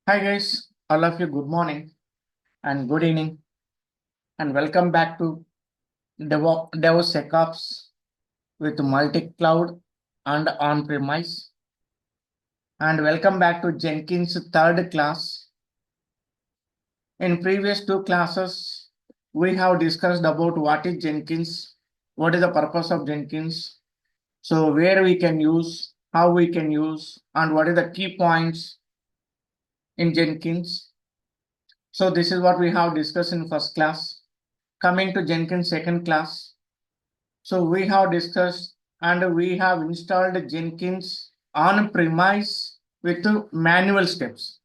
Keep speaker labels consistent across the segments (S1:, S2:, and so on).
S1: Hi guys, all of you good morning and good evening and welcome back to DevSecOps with multi-cloud and on-premise and welcome back to Jenkins third class. In previous two classes, we have discussed about what is Jenkins, what is the purpose of Jenkins, so where we can use, how we can use and what are the key points in Jenkins. So this is what we have discussed in first class. Coming to Jenkins second class. So we have discussed and we have installed Jenkins on premise with manual steps.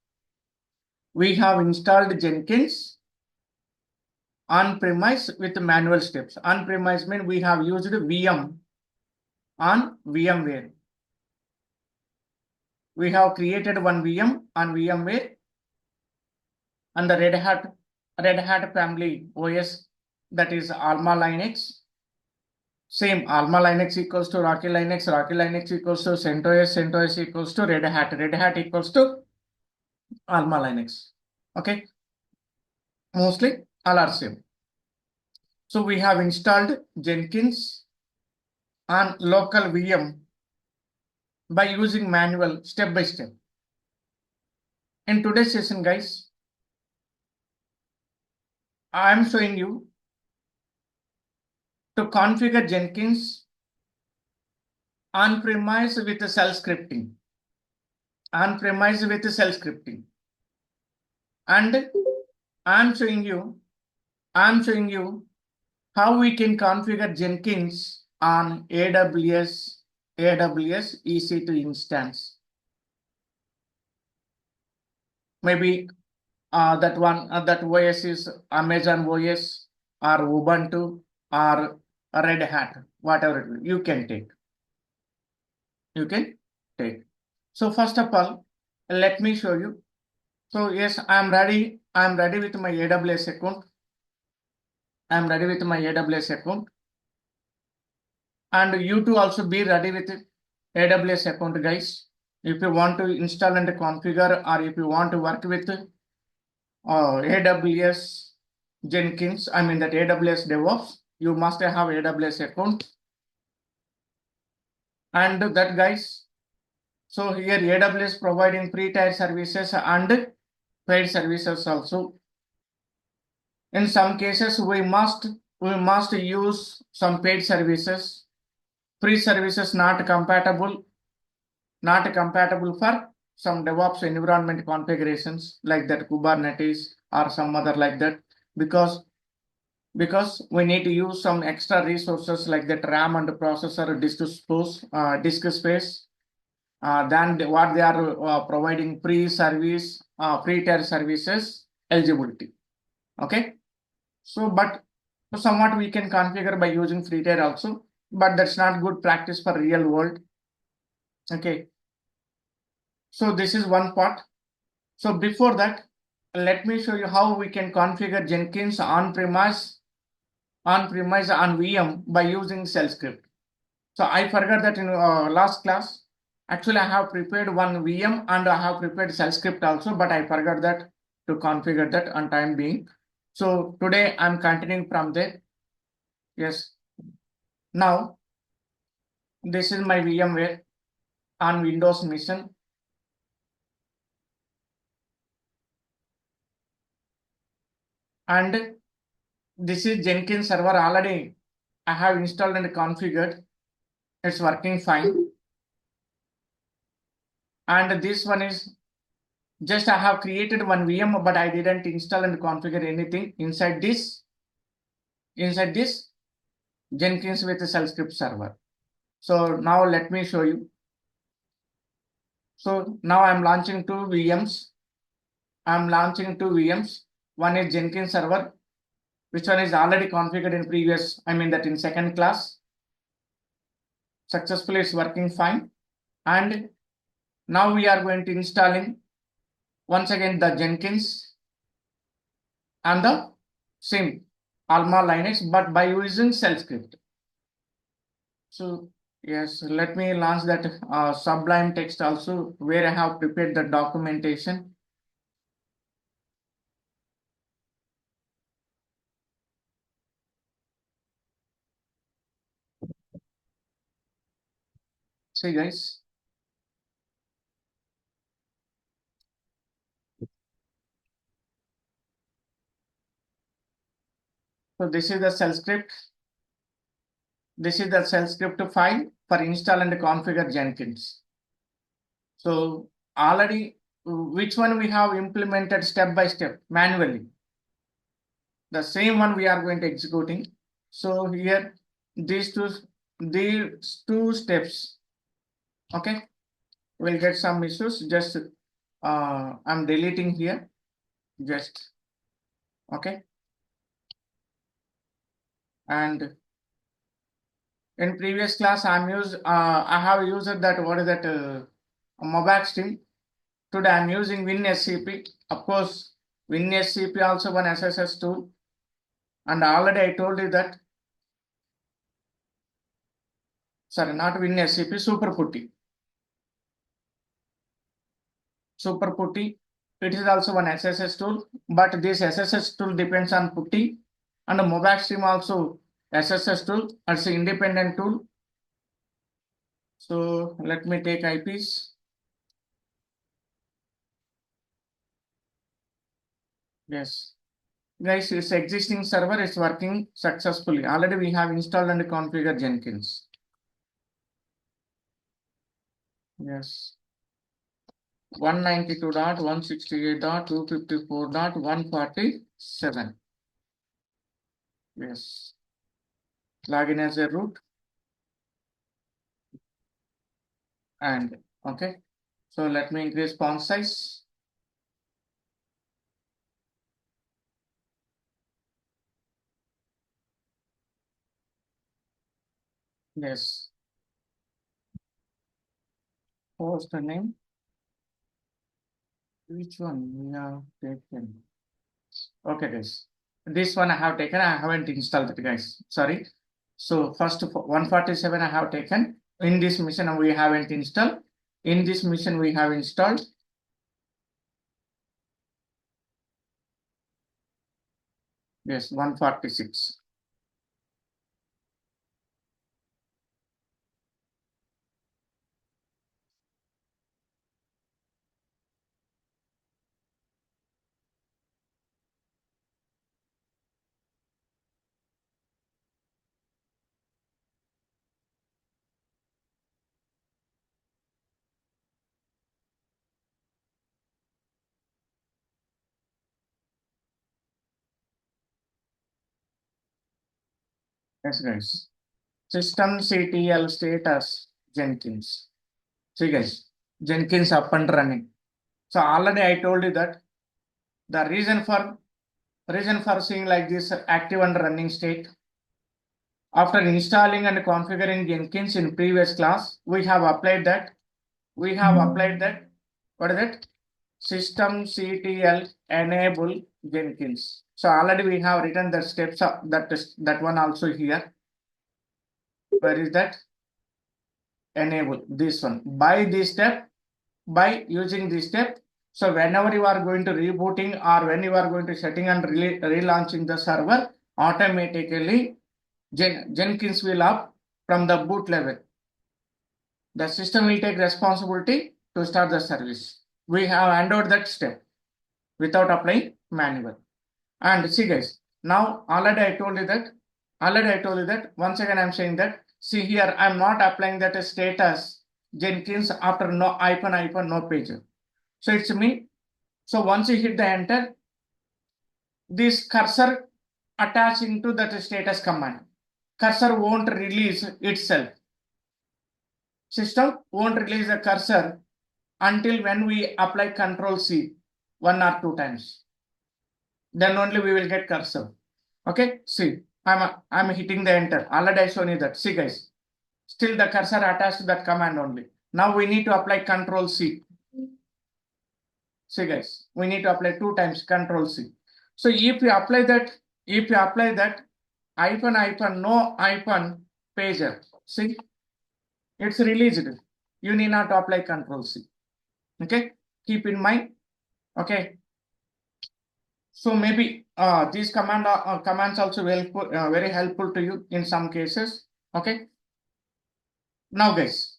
S1: We have installed Jenkins on premise with manual steps. On premise means we have used VM on VMware. We have created one VM on VMware and the Red Hat family OS, that is Alma Linux. Same Alma Linux equals to Rocky Linux equals to CentOS equals to Red Hat equals to Alma Linux. Okay, mostly all are same. So we have installed Jenkins on local VM by using manual step by step. In today's session, guys, I am showing you to configure Jenkins on premise with shell scripting. On premise with shell scripting. And I'm showing you how we can configure Jenkins on AWS EC2 instance. Maybe that OS is Amazon OS or Ubuntu or Red Hat, whatever you can take. So first of all, let me show you. So yes, I'm ready with my AWS account. And you too also be ready with AWS account, guys. If you want to install and configure, or if you want to work with AWS Jenkins, I mean that AWS DevOps, you must have AWS account. And that, guys, so here AWS providing free tier services and paid services also. In some cases, we must use some paid services. Free services not compatible for some DevOps environment configurations like that Kubernetes or some other like that, because we need to use some extra resources like that RAM and processor disk space than what they are providing free tier services eligibility. Okay, so but somewhat we can configure by using free tier also, but that's not good practice for real world. Okay, so this is one part. So before that, let me show you how we can configure Jenkins on premise on VM by using shell script. So I forgot that in last class. Actually, I have prepared one VM and I have prepared shell script also, but I forgot that to configure that on time being. So today I'm continuing from there. Yes. Now this is my VMware on Windows machine. And this is Jenkins server already I have installed and configured. It's working fine. And this one is just I have created one VM, but I didn't install and configure anything inside this Jenkins with the shell script server. So now let me show you. So now I'm launching two VMs. One is Jenkins server, which one is already configured in previous, I mean that in second class. Successfully, it's working fine. And now we are going to installing once again the Jenkins and the same Alma Linux, but by using shell script. So yes, let me launch that Sublime text also, where I have prepared the documentation. See guys. So this is the shell script. This is the shell script file for install and configure Jenkins. So already which one we have implemented step by step manually. The same one we are going to executing. So here these two steps. Okay, we'll get some issues. Just I'm deleting here. Just okay. And in previous class, I have used that what is that mobile stream. Today I'm using WinSCP. Of course, WinSCP also one SSS tool. And already I told you that. Sorry, not WinSCP, Super Putty. Super Putty. It is also one SSS tool, but this SSS tool depends on Putty, and the mobile stream also SSS tool. It's an independent tool. So let me take IPs. Yes. Guys, this existing server is working successfully. Already we have installed and configured Jenkins. Yes. 192.168.254.147. Yes. Login as a root. And okay. So let me increase font size. Yes. Host name. Which one we have taken? Okay, guys. This one I have taken. I haven't installed it, guys. Sorry. So first 147 I have taken. In this mission we haven't installed. In this mission we have installed. Yes, 146. Yes, guys. Systemctl status Jenkins. See, guys, Jenkins up and running. So already I told you that the reason for seeing like this active and running state. After installing and configuring Jenkins in previous class, we have applied that. What is it? Systemctl enable Jenkins. So already we have written the steps of that one also here. Where is that? Enable this one. By using this step. So whenever you are going to rebooting or when you are going to setting and relaunching the server, automatically Jenkins will up from the boot level. The system will take responsibility to start the service. We have handled that step without applying manual. And see guys, now already I told you that once again I'm saying that, see here I'm not applying that status Jenkins after no icon no pager. So it's mean, so once you hit the enter, this cursor attach into that status command. Cursor won't release itself. System won't release the cursor until when we apply Control C 1 or 2 times. Then only we will get cursor. Okay, see, I'm hitting the enter. Already I shown you that. See guys, still the cursor attached to that command only. Now we need to apply Control C. See guys, we need to apply 2 times Control C. So if you apply that no pager, see, it's released. You need not apply Control C. Okay, keep in mind. Okay, so maybe these commands also very helpful to you in some cases. Okay, now guys,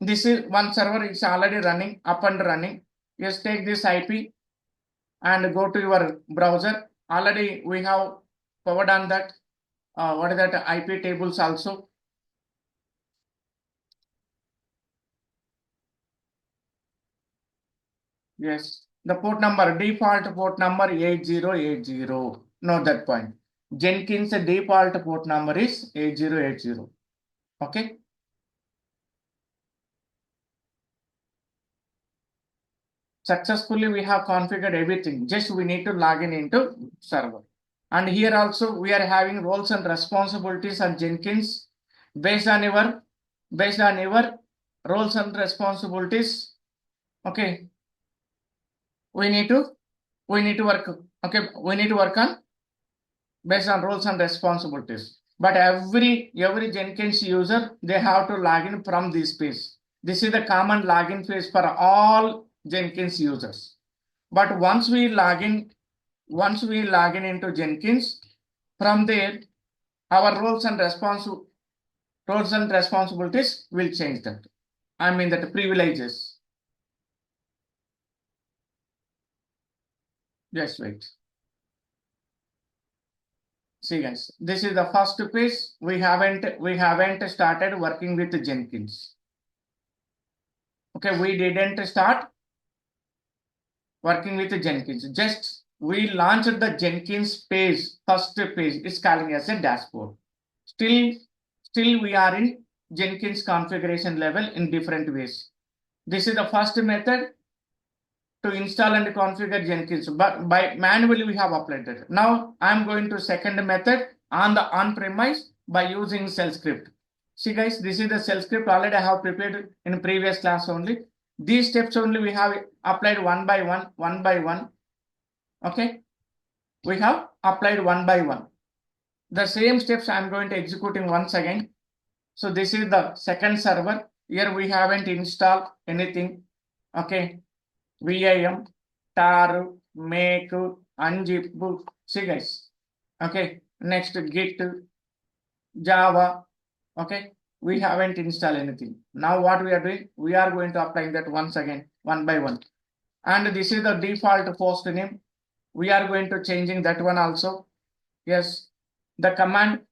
S1: This is one server is already running, up and running. Just take this IP and go to your browser. Already we have covered on that. What is that IP tables also? Yes, the port number, default port number 8080. Note that point. Jenkins default port number is 8080. Okay. Successfully we have configured everything. Just we need to log in into server. And here also we are having roles and responsibilities on Jenkins based on your roles and responsibilities. Okay. We need to work. Okay, we need to work on based on roles and responsibilities. But every Jenkins user, they have to log in from this page. This is the common login page for all Jenkins users. But once we log in into Jenkins, from there, our roles and responsibilities will change that. I mean that privileges. Just wait. See guys, this is the first page. We haven't started working with Jenkins. Okay, we didn't start working with Jenkins. Just we launched the Jenkins page, first page. It's calling as a dashboard. Still we are in Jenkins configuration level in different ways. This is the first method to install and configure Jenkins, but by manually we have applied it. Now I'm going to second method on the on-premise by using shell script. See guys, this is the shell script already I have prepared in previous class only. These steps only we have applied one by one. Okay, we have applied one by one. The same steps I'm going to executing once again. So this is the second server. Here we haven't installed anything. Okay, VIM, tar, make, unzip. See guys. Okay, next Git, Java. Okay, we haven't installed anything. Now what we are doing? We are going to apply that once again, one by one. And this is the default host name. We are going to changing that one also. Yes, the command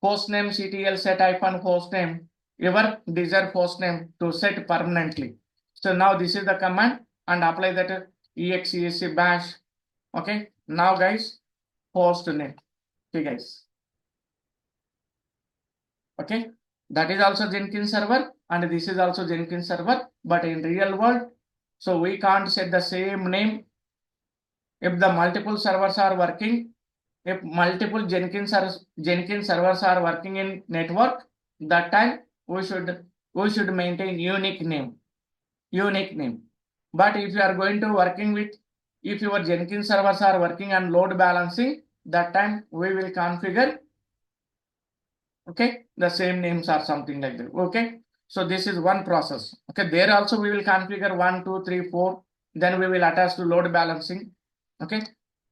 S1: hostname ctl set -hostname, your desired hostname to set permanently. So now this is the command and apply that exec bash. Okay, now guys, host name. Okay guys. Okay, that is also Jenkins server and this is also Jenkins server, but in real world, so we can't set the same name. If the multiple servers are working, if multiple Jenkins servers are working in network, that time we should maintain unique name. But if you are going to working with, if your Jenkins servers are working on load balancing, that time we will configure, okay, the same names or something like that. Okay, so this is one process. Okay, there also we will configure 1, 2, 3, 4. Then we will attach to load balancing. Okay,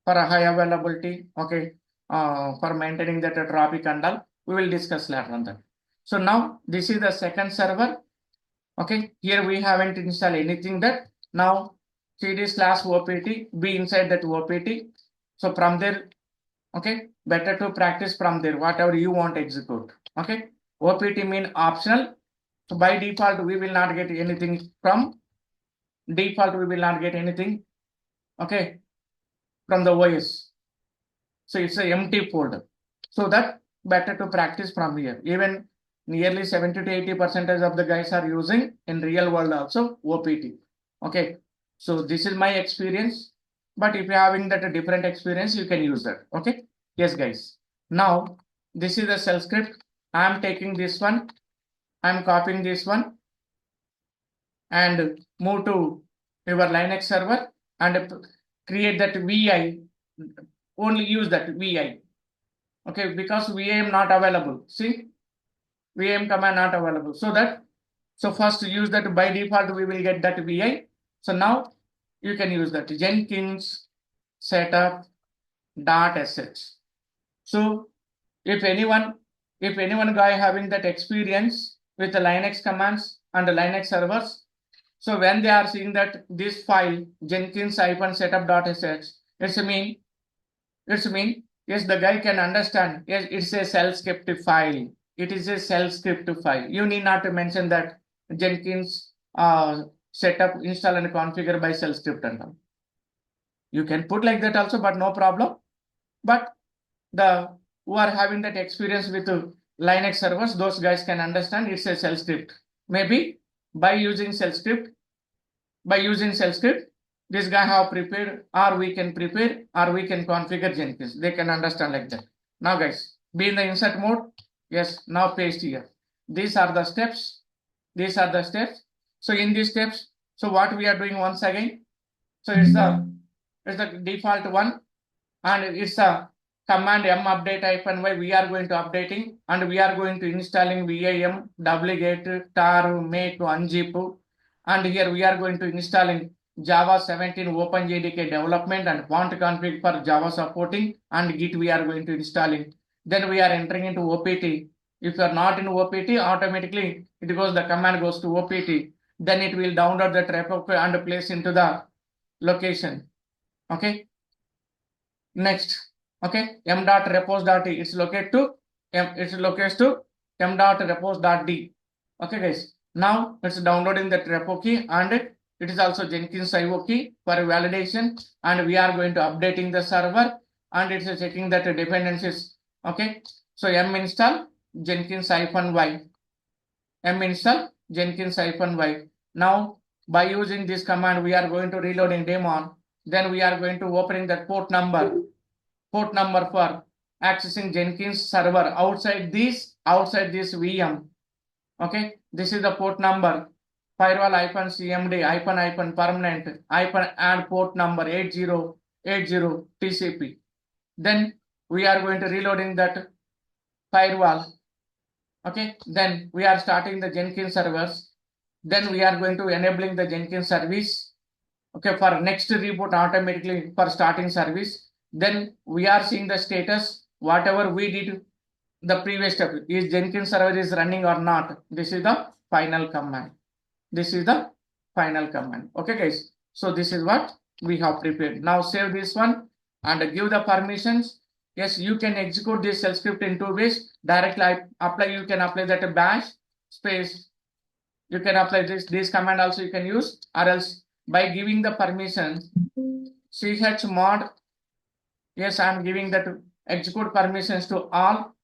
S1: for a high availability. Okay, for maintaining that traffic and all, we will discuss later on that. So now this is the second server. Okay, here we haven't installed anything. That now cd/opt be inside that opt. So from there, okay, better to practice from there whatever you want to execute. Okay, opt mean optional. So by default we will not get anything from default. We will not get anything. Okay, from the OS. So it's an empty folder. So that better to practice from here. Even nearly 70 to 80% of the guys are using in real world also OPT. Okay, so this is my experience. But if you're having that a different experience, you can use that. Okay, yes guys. Now this is the shell script. I am taking this one. I am copying this one and move to your Linux server and create that VI. Only use that VI. Okay, because VIM not available. See, VIM command not available. So first use that. By default we will get that VI. So now you can use that Jenkins setup .sh. So if anyone guy having that experience with the Linux commands, and Linux servers. So when they are seeing that this file Jenkins-setup.sh, it's mean yes, the guy can understand. Yes, it's a shell script file. It is a shell script file. You need not to mention that Jenkins setup, install and configure by shell script and all. You can put like that also, but no problem. But the who are having that experience with Linux servers, those guys can understand it's a shell script. Maybe by using shell script, this guy have prepared, or we can prepare, or we can configure Jenkins. They can understand like that. Now, guys, be in the insert mode. Yes, now paste here. These are the steps. These are the steps. So in these steps, so what we are doing once again. So it's the default one, and it's a command m update -y. We are going to updating, and we are going to installing VIM, wget, tar, make, unzip, and here we are going to installing Java 17 OpenJDK development and font config for Java supporting, and Git we are going to installing. Then we are entering into OPT. If you are not in OPT, automatically it goes, the command goes to OPT. Then it will download the repo and place into the location. Okay. Next. Okay. m.repos.d. It's located to m.repos.d. Okay, guys. Now it's downloading that repo key, and it is also Jenkins IO key for validation, and we are going to updating the server, and it's checking that dependencies. Okay. So m install Jenkins-y. M install Jenkins-y. Now by using this command, we are going to reloading daemon. Then we are going to opening that port number for accessing Jenkins server outside this VM. Okay, this is the port number. Firewall -cmd -permanent -add port number 8080 TCP. Then we are going to reloading that firewall. Okay, then we are starting the Jenkins servers. Then we are going to enabling the Jenkins service. Okay, for next reboot automatically for starting service. Then we are seeing the status, whatever we did the previous step, is Jenkins server is running or not. This is the final command. Okay, guys. So this is what we have prepared. Now save this one and give the permissions. Yes, you can execute this shell script in 2 ways. Directly you can apply that bash space. You can apply this command also you can use, or else by giving the permission chmod. Yes, I am giving that execute permissions to all.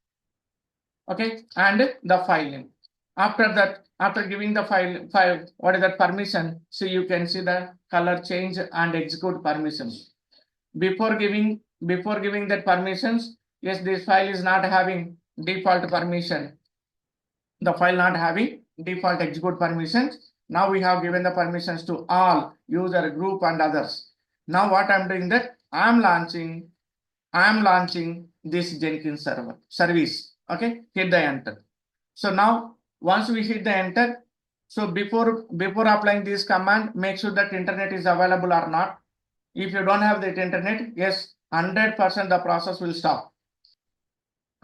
S1: Okay, and the file name. After that, after giving the file, what is that permission? So you can see the color change and execute permissions. Before giving that permissions, yes, this file is not having default permission. The file not having default execute permissions. Now we have given the permissions to all, user, group, and others. Now what I'm doing that I'm launching this Jenkins server service. Okay, hit the enter. So now once we hit the enter, so before applying this command, make sure that internet is available or not. If you don't have that internet, yes, 100% the process will stop.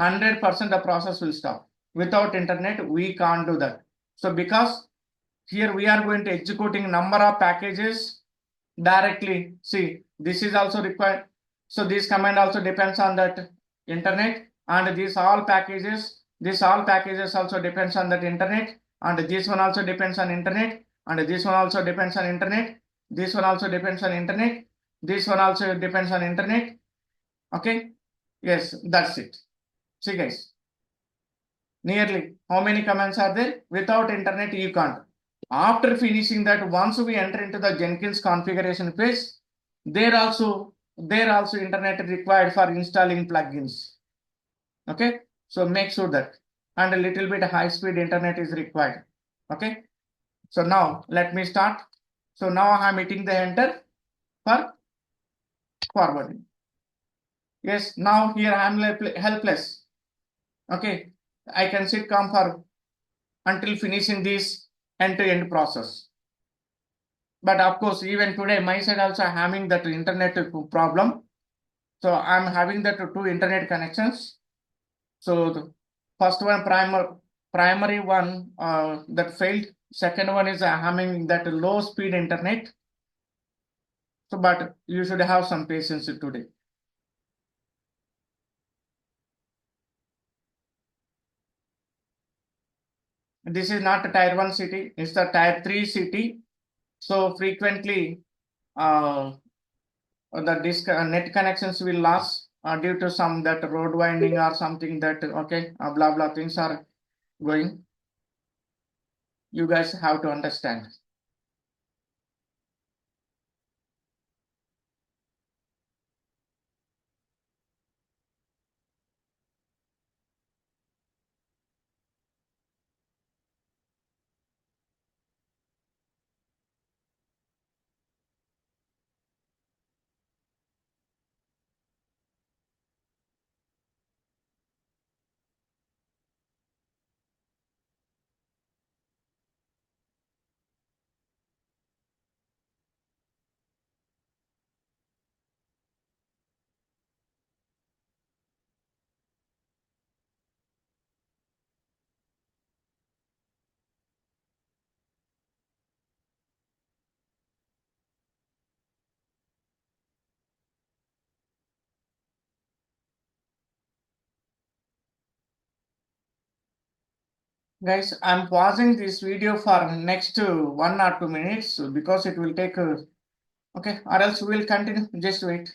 S1: 100% the process will stop. Without internet, we can't do that. So because here we are going to executing number of packages directly. See, this is also required. So this command also depends on that internet, and these all packages also depends on that internet, and this one also depends on internet, and this one also depends on internet. This one also depends on internet. This one also depends on internet. Okay. Yes, that's it. See, guys. Nearly how many commands are there? Without internet, you can't. After finishing that, once we enter into the Jenkins configuration phase, there also internet required for installing plugins. Okay, so make sure that, and a little bit high speed internet is required. Okay, so now let me start. So now I'm hitting the enter for forwarding. Yes, now here I'm helpless. Okay, I can sit calm for until finishing this end-to-end process. But of course, even today, my side also having that internet problem. So I'm having that 2 internet connections. So the first one, primary one that failed. Second one is having that low speed internet. So, but you should have some patience today. This is not a tier 1 city, it's the tier 3 city. So frequently the net connections will lose due to some that road winding or something that blah blah things are going. You guys have to understand. Guys, I'm pausing this video for next 1 or 2 minutes because it will take okay, or else we'll continue. Just wait.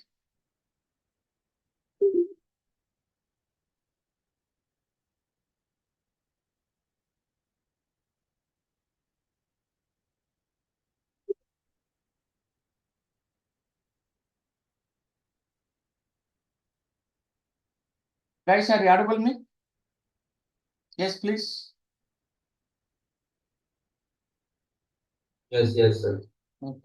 S1: Guys, are you audible me? Yes, please.
S2: Yes, yes, sir.
S1: Okay.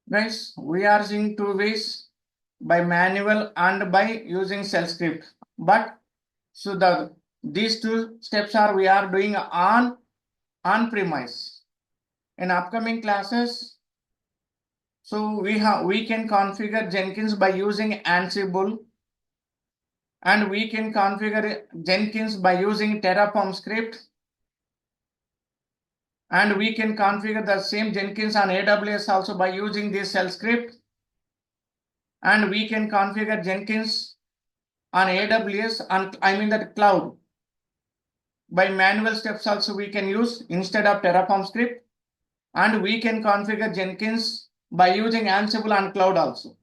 S1: Guys, we are seeing two ways, by manual and by using shell script. But so these two steps are we are doing on premise. In upcoming classes, so we can configure Jenkins by using Ansible, and we can configure Jenkins by using Terraform script, and we can configure the same Jenkins on AWS also by using this shell script, and we can configure Jenkins on AWS on that cloud by manual steps also we can use instead of Terraform script, and we can configure Jenkins by using Ansible on cloud also.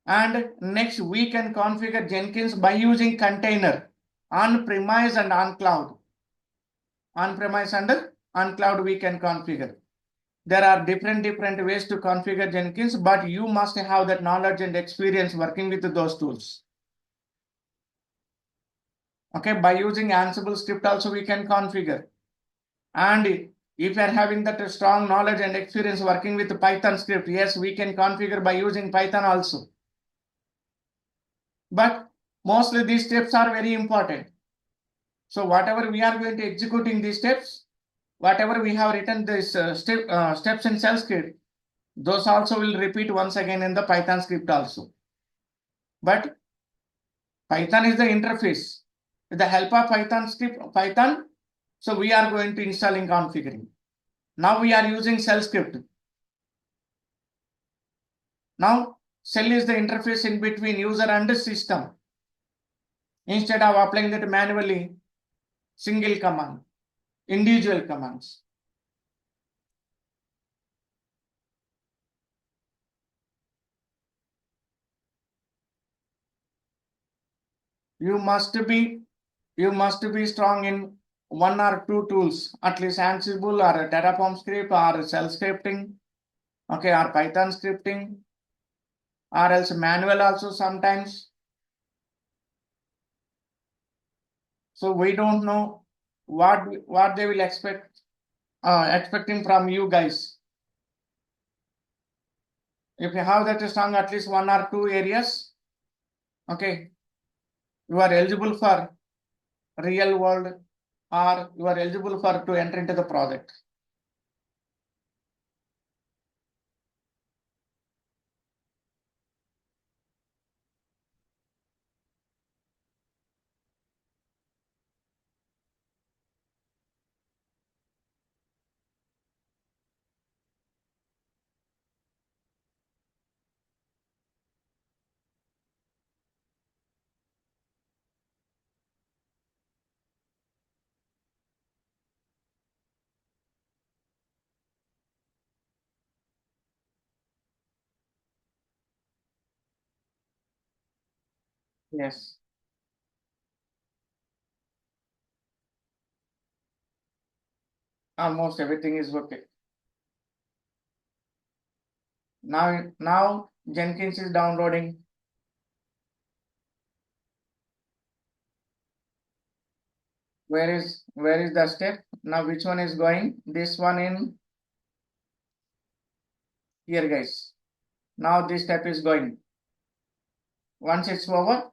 S1: And next we can configure Jenkins by using container on premise and on cloud. On premise and on cloud we can configure. There are different ways to configure Jenkins, but you must have that knowledge and experience working with those tools. Okay, by using Ansible script also we can configure. And if you are having that strong knowledge and experience working with Python script, yes, we can configure by using Python also. But mostly these steps are very important. So whatever we are going to execute in these steps, whatever we have written this steps in shell script, those also will repeat once again in the Python script also. But Python is the interface. With the help of Python, so we are going to installing configuring. Now we are using shell script. Now shell is the interface in between user and the system. Instead of applying that manually, single command, individual commands. You must be strong in one or two tools, at least Ansible or a Terraform script or shell scripting, okay, or Python scripting, or else manual also sometimes. So we don't know what they will expecting from you guys. If you have that strong at least one or two areas, okay, you are eligible for real world or you are eligible for to enter into the project. Yes, almost everything is okay. Now Jenkins is downloading. Where is the step? Now which one is going? This one in here, guys. Now this step is going. Once it's over,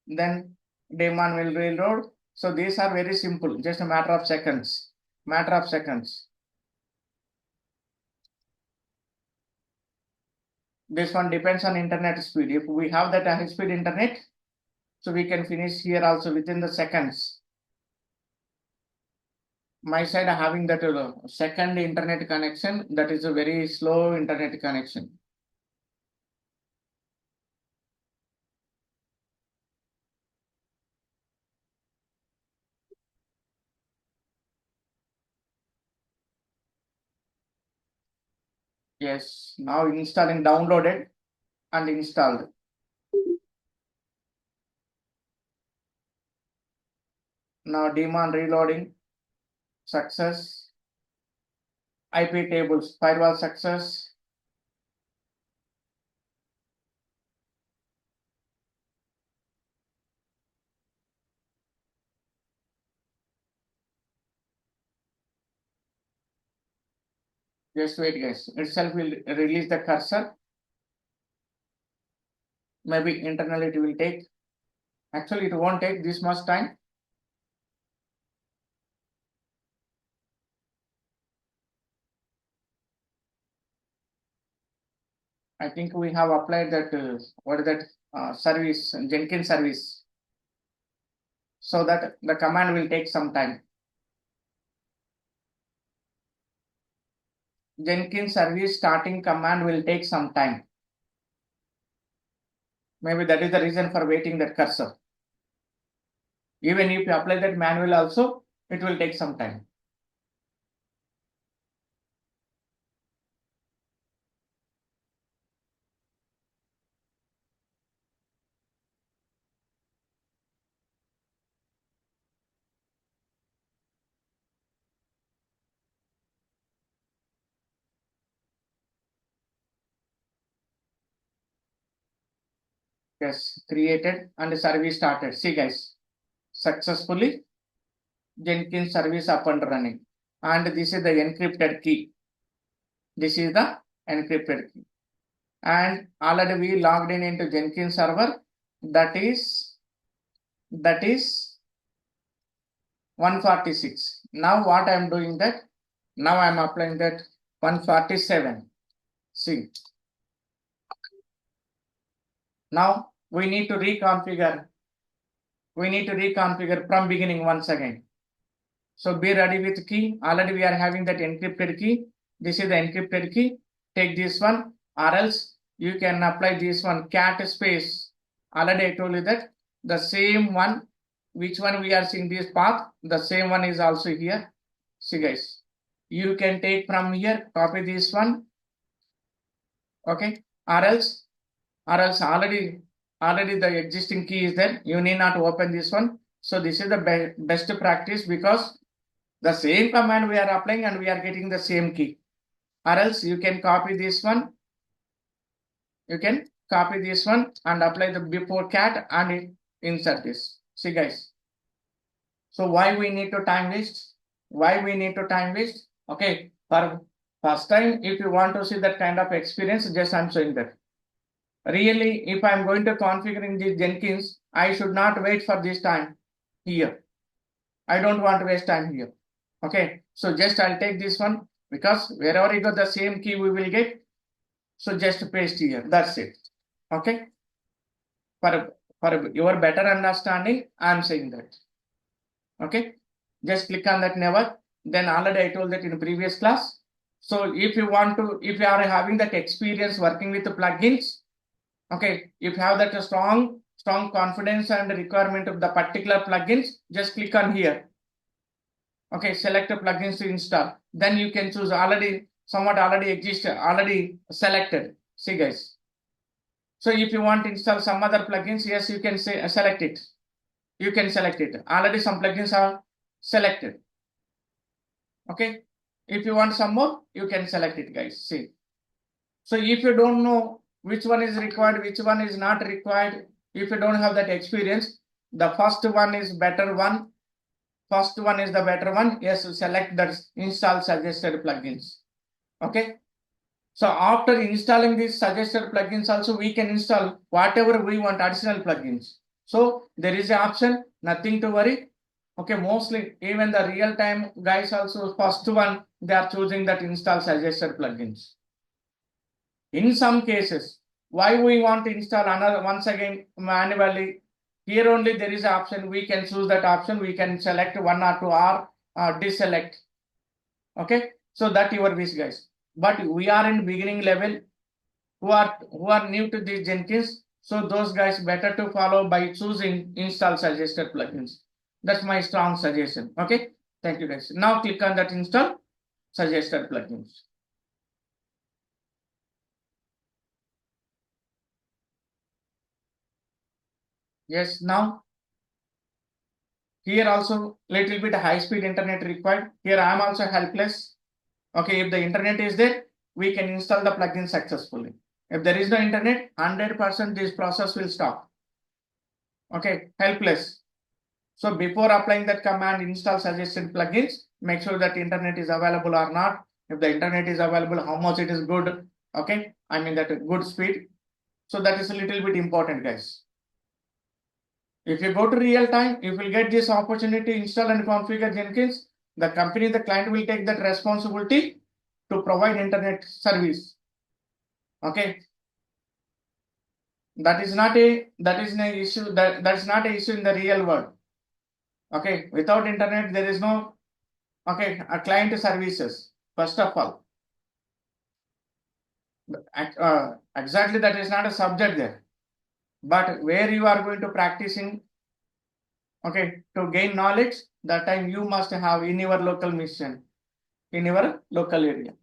S1: then daemon will reload. So these are very simple, just a matter of seconds. Matter of seconds. This one depends on internet speed. If we have that high speed internet, so we can finish here also within the seconds. My side having that second internet connection, that is a very slow internet connection. Yes, now installing, downloaded and installed. Now daemon reloading, success. IP tables, firewall success. Just wait, guys. Itself will release the cursor. Maybe internally it will take. Actually, it won't take this much time. I think we have applied that, what is that service, Jenkins service. So that the command will take some time. Jenkins service starting command will take some time. Maybe that is the reason for waiting that cursor. Even if you apply that manual also, it will take some time. Yes, created and service started. See, guys, successfully Jenkins service up and running. And this is the encrypted key. This is the encrypted key. And already we logged in into Jenkins server. That is 146. Now what I am doing that? Now I am applying that 147. See. Now we need to reconfigure. We need to reconfigure from beginning once again. So be ready with key. Already we are having that encrypted key. This is the encrypted key. Take this one, or else you can apply this one, cat space. Already I told you that the same one, which one we are seeing this path, the same one is also here. See, guys, you can take from here, copy this one. Okay, or else already the existing key is there. You need not open this one. So this is the best practice, because the same command we are applying and we are getting the same key. Or else you can copy this one. You can copy this one and apply the before cat and insert this. See, guys. So why we need to time waste? Why we need to time waste? Okay, for first time, if you want to see that kind of experience, just I'm showing that. Really, if I'm going to configuring the Jenkins, I should not wait for this time here. I don't want to waste time here. Okay, so just I'll take this one because wherever you got the same key we will get. So just paste here. That's it. Okay. For your better understanding, I'm saying that. Okay. Just click on that never. Then already I told that in previous class. So if you want to, if you are having that experience working with the plugins, okay, if you have that strong confidence and requirement of the particular plugins, just click on here. Okay, select the plugins to install. Then you can choose already exist, already selected. See guys. So if you want to install some other plugins, yes, you can say select it. You can select it. Already some plugins are selected. Okay. If you want some more, you can select it, guys. See. So if you don't know which one is required, which one is not required, if you don't have that experience, the first one is better one. First one is the better one. Yes, select that install suggested plugins. Okay. So after installing these suggested plugins also, we can install whatever we want additional plugins. So there is an option, nothing to worry. Okay, mostly even the real-time guys also first one, they are choosing that install suggested plugins. In some cases, why we want to install another once again manually, here only there is an option, we can choose that option, we can select one or two or deselect. Okay, so that your wish guys. But we are in beginning level who are new to this Jenkins. So those guys better to follow by choosing install suggested plugins. That's my strong suggestion. Okay. Thank you guys. Now click on that install suggested plugins. Yes. Now here also little bit high speed internet required. Here I am also helpless. Okay. If the internet is there, we can install the plugin successfully. If there is no internet, 100% this process will stop. Okay. Helpless. So before applying that command, install suggested plugins, make sure that internet is available or not. If the internet is available, how much it is good. Okay. I mean that good speed. So that is a little bit important, guys. If you go to real time, if you get this opportunity, install and configure Jenkins, the company, the client will take that responsibility to provide internet service. Okay. That is not an issue. That's not an issue in the real world. Okay. Without internet, there is no a client services, first of all. Exactly, that is not a subject there. But where you are going to practicing, okay, to gain knowledge, that time you must have in your local mission, in your local area.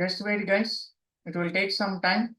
S1: Just wait, guys. It will take some time.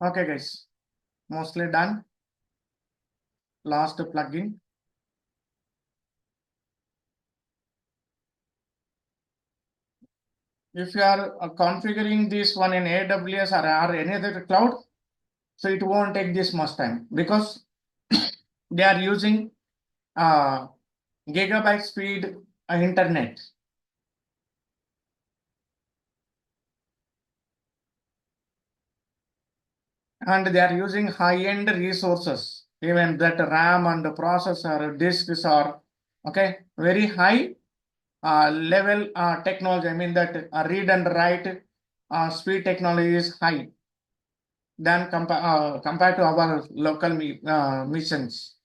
S1: Okay, guys. Mostly done. Last plugin. If you are configuring this one in AWS or any other cloud, so it won't take this much time because they are using gigabyte speed internet, and they are using high-end resources. Even that RAM and the processor disks are okay, very high level technology. I mean that read and write speed technology is high than compared to our local missions.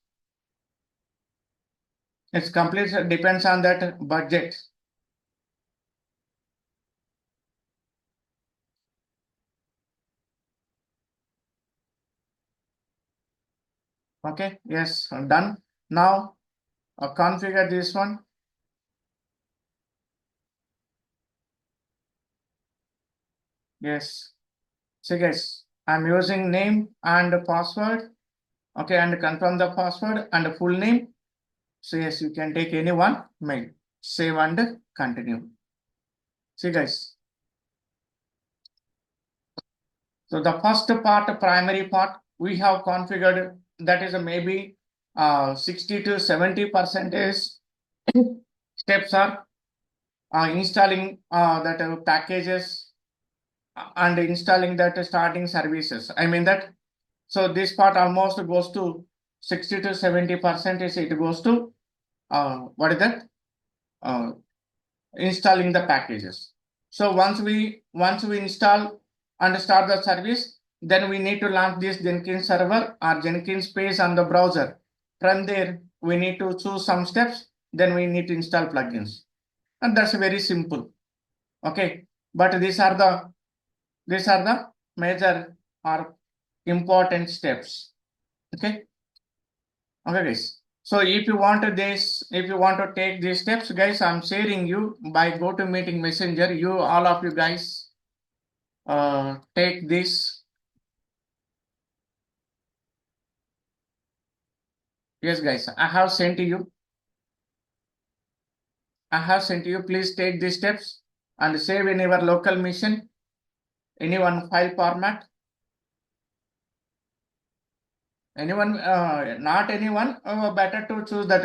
S1: It's completely depends on that budget. Okay, yes, done. Now configure this one. Yes. So guys, I'm using name and password. Okay, and confirm the password and the full name. So yes, you can take any one mail. Save and continue. See guys. So the first part, primary part, we have configured that is maybe 60 to 70% is steps are installing that packages and installing that starting services. I mean that. So this part almost goes to 60 to 70% is it goes to what is that? Uh, Installing the packages. So once we install and start the service, then we need to launch this Jenkins server or Jenkins page on the browser. From there, we need to choose some steps. Then we need to install plugins, and that's very simple. Okay, but these are the major or important steps. Okay, okay, guys. So if you want to take these steps, guys, I'm sharing you by GoToMeeting Messenger. You all of you guys take this. Yes, guys, I have sent to you. I have sent to you. Please take these steps and save in your local mission, any one file format. Anyone, not anyone, better to choose that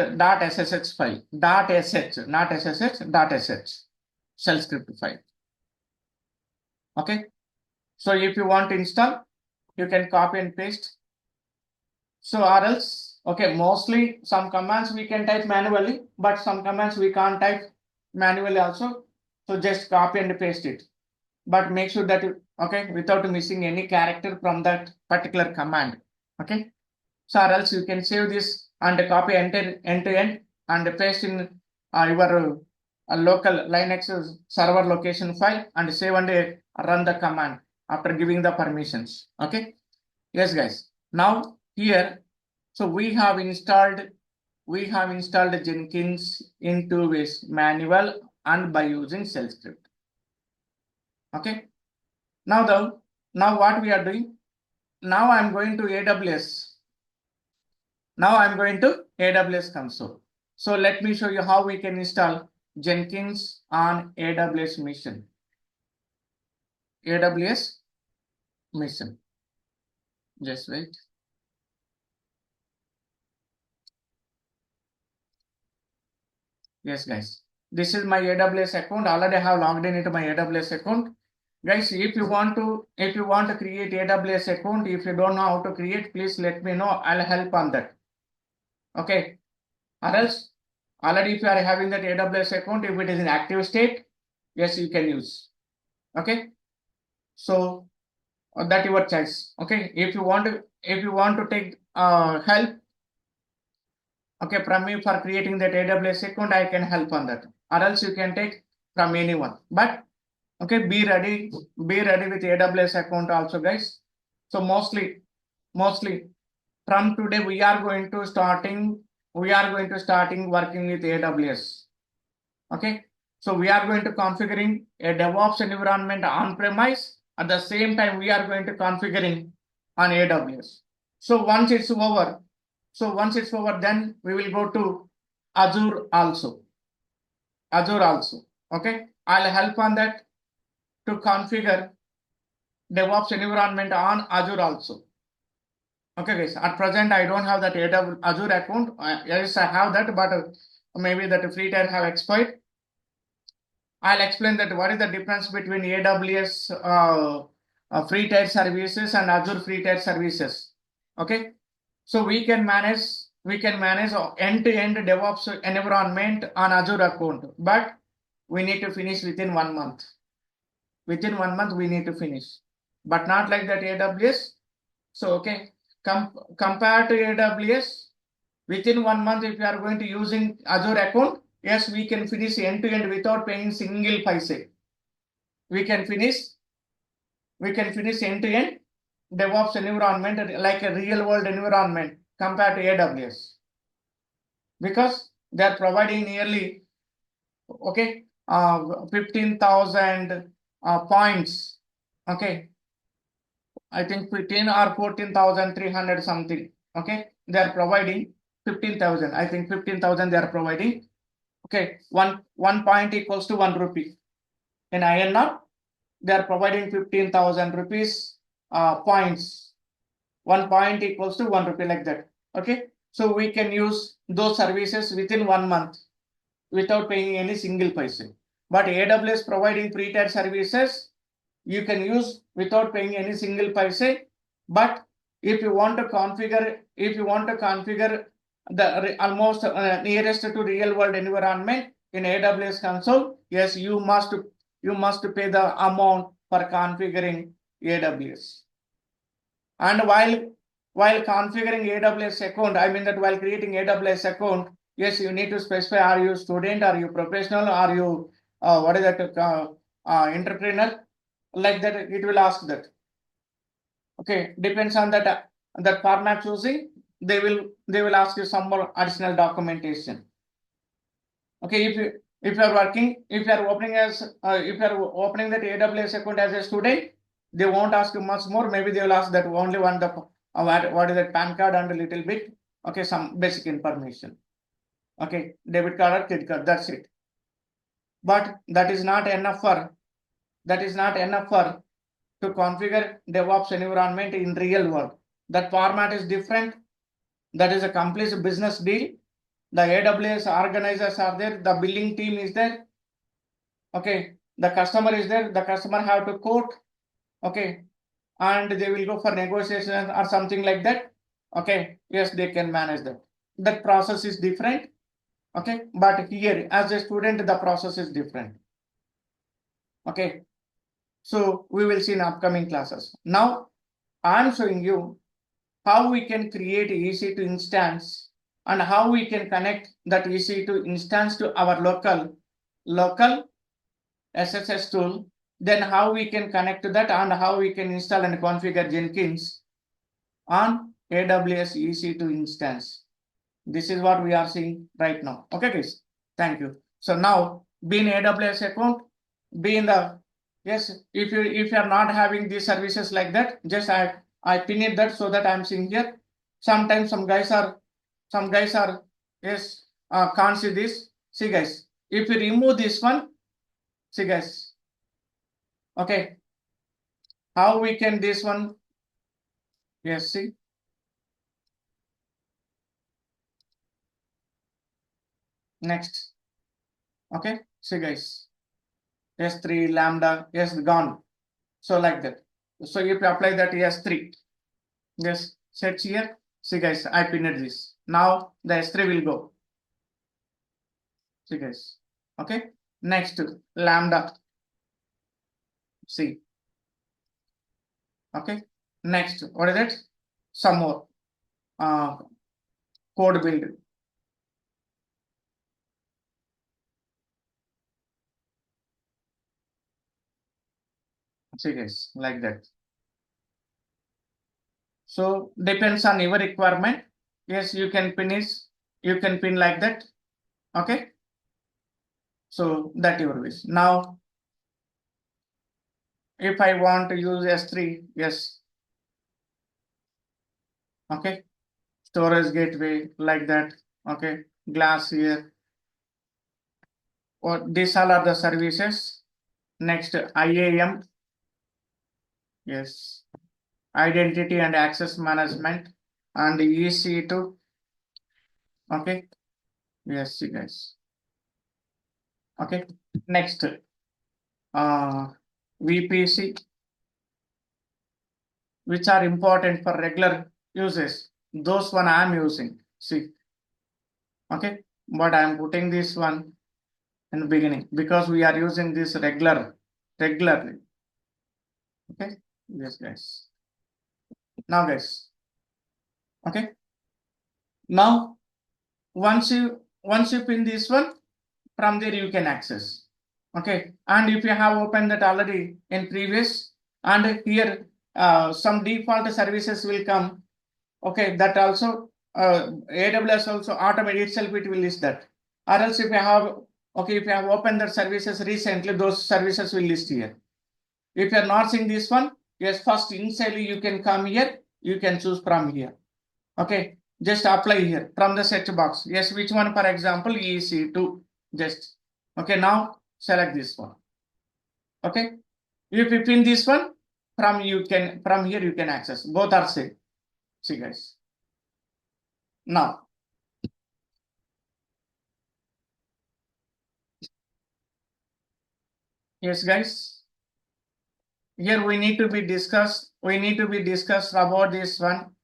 S1: .ssh file. .sh, not .ssh, .sh, shell script file. Okay. So if you want to install, you can copy and paste. So or else, okay, mostly some commands we can type manually, but some commands we can't type manually also. So just copy and paste it. But make sure that okay, without missing any character from that particular command. Okay. So or else you can save this and copy end to end and paste in your local Linux server location file and save and run the command. after giving the permissions. Okay. Yes, guys. Now here, so we have installed Jenkins in two ways, manual and by using shell script. Okay. Now what we are doing? Now I'm going to AWS. Now I'm going to AWS console. So let me show you how we can install Jenkins on AWS mission. AWS mission. Just wait. Yes, guys. This is my AWS account. Already I have logged in into my AWS account. Guys, if you want to create AWS account, if you don't know how to create, please let me know. I'll help on that. Okay. Or else, already if you are having that AWS account, if it is in active state, yes, you can use. Okay. So that your choice. Okay. If you want to take help, okay, from me for creating that AWS account, I can help on that. Or else you can take from anyone. But okay, be ready with AWS account also, guys. So mostly from today we are going to starting working with AWS. Okay, so we are going to configuring a DevOps environment on premise. At the same time, we are going to configuring on AWS. So once it's over, then we will go to Azure also. Okay, I'll help on that to configure DevOps environment on Azure also. Okay, guys. At present, I don't have that AWS Azure account. Yes, I have that, but maybe that free tier have expired. I'll explain that what is the difference between AWS free tier services and Azure free tier services. Okay, so we can manage end-to-end DevOps environment on Azure account, but we need to finish within 1 month. Within 1 month we need to finish, but not like that AWS. So okay, compared to AWS, within 1 month, if you are going to using Azure account, yes, we can finish end-to-end without paying single paise. We can finish end-to-end DevOps environment like a real world environment compared to AWS, because they are providing nearly 15,000 points. Okay, I think 15 or 14,300 something. Okay, they are providing 15,000. I think 15,000 they are providing. Okay, one point equals to 1 rupee. In INR, they are providing 15,000 rupees points. 1 point equals to 1 rupee, like that. Okay, so we can use those services within 1 month without paying any single paise. But AWS providing pre-tier services, you can use without paying any single paise. But if you want to configure the almost nearest to real world environment in AWS console, yes, you must pay the amount for configuring AWS. And while configuring AWS account, I mean that while creating AWS account, yes, you need to specify, are you student, are you professional, are you what is that entrepreneur, like that. It will ask that. Okay, depends on that format choosing. They will ask you some more additional documentation. Okay, if you are opening that AWS account as a student, they won't ask you much more. Maybe they will ask that only one what is that PAN card and a little bit. Okay, some basic information. Okay, debit card or credit card. That's it. But that is not enough for to configure DevOps environment in real world. That format is different. That is a complete business deal. The AWS organizers are there. The billing team is there. Okay, the customer is there. The customer have to quote. Okay, and they will go for negotiation or something like that. Okay, yes, they can manage that. That process is different. Okay, but here as a student, the process is different. Okay, so we will see in upcoming classes. Now I'm showing you how we can create EC2 instance and how we can connect that EC2 instance to our local SSS tool, then how we can connect to that and how we can install and configure Jenkins on AWS EC2 instance. This is what we are seeing right now. Okay, guys. Thank you. So now be in AWS account, be in the yes. If you are not having these services like that, just I pin it that so that I'm seeing here. Sometimes some guys are yes can't see this. See guys, if you remove this one, see guys. Okay, how we can this one? Yes, see. Next. Okay, see guys. S3 lambda, yes, gone. So like that. So if you apply that S3, yes, sets here. See guys, I pinned this. Now the S3 will go. See guys. Okay. Next lambda. See. Okay. Next, what is it? Some more code build. See guys, like that. So depends on your requirement. Yes, you can finish. You can pin like that. Okay. So that your wish. Now, if I want to use S3, yes. Okay. Storage gateway like that. Okay. Glass here. Or these all are the services. Next, IAM. Yes. Identity and access management and EC2. Okay. Yes, you guys. Okay. Next, VPC, which are important for regular uses. Those one I am using. See. Okay. But I am putting this one in the beginning because we are using this regularly. Okay. Yes, guys. Now, guys. Okay. Now, once you pin this one, from there you can access. Okay. And if you have opened that already in previous, and here some default services will come. Okay, that also AWS also automatically itself it will list that. Or else if you have opened that services recently, those services will list here. If you are not seeing this one, yes, first initially you can come here, you can choose from here. Okay, just apply here from the search box. Yes, which one, for example, EC2. Just okay, now select this one. Okay, if you pin this one, from here you can access. Both are same. See guys. Now, yes, guys. Here we need to be discussed. We need to be discussed about this one.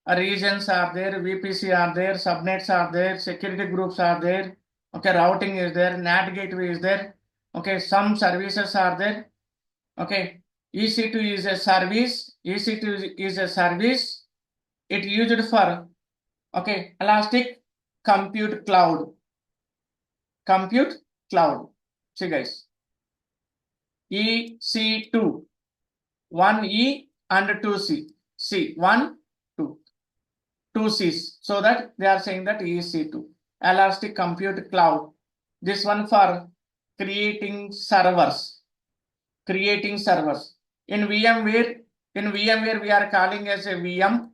S1: Regions are there, VPC are there, subnets are there, security groups are there. Okay, routing is there, NAT gateway is there. Okay, some services are there. Okay, EC2 is a service. EC2 is a service. It used for elastic compute cloud. Compute cloud. See guys. EC2. 1E and 2C. C 1, 2. 2 C's. So that they are saying that EC2. Elastic compute cloud. This one for creating servers. Creating servers. In VMware we are calling as a VM.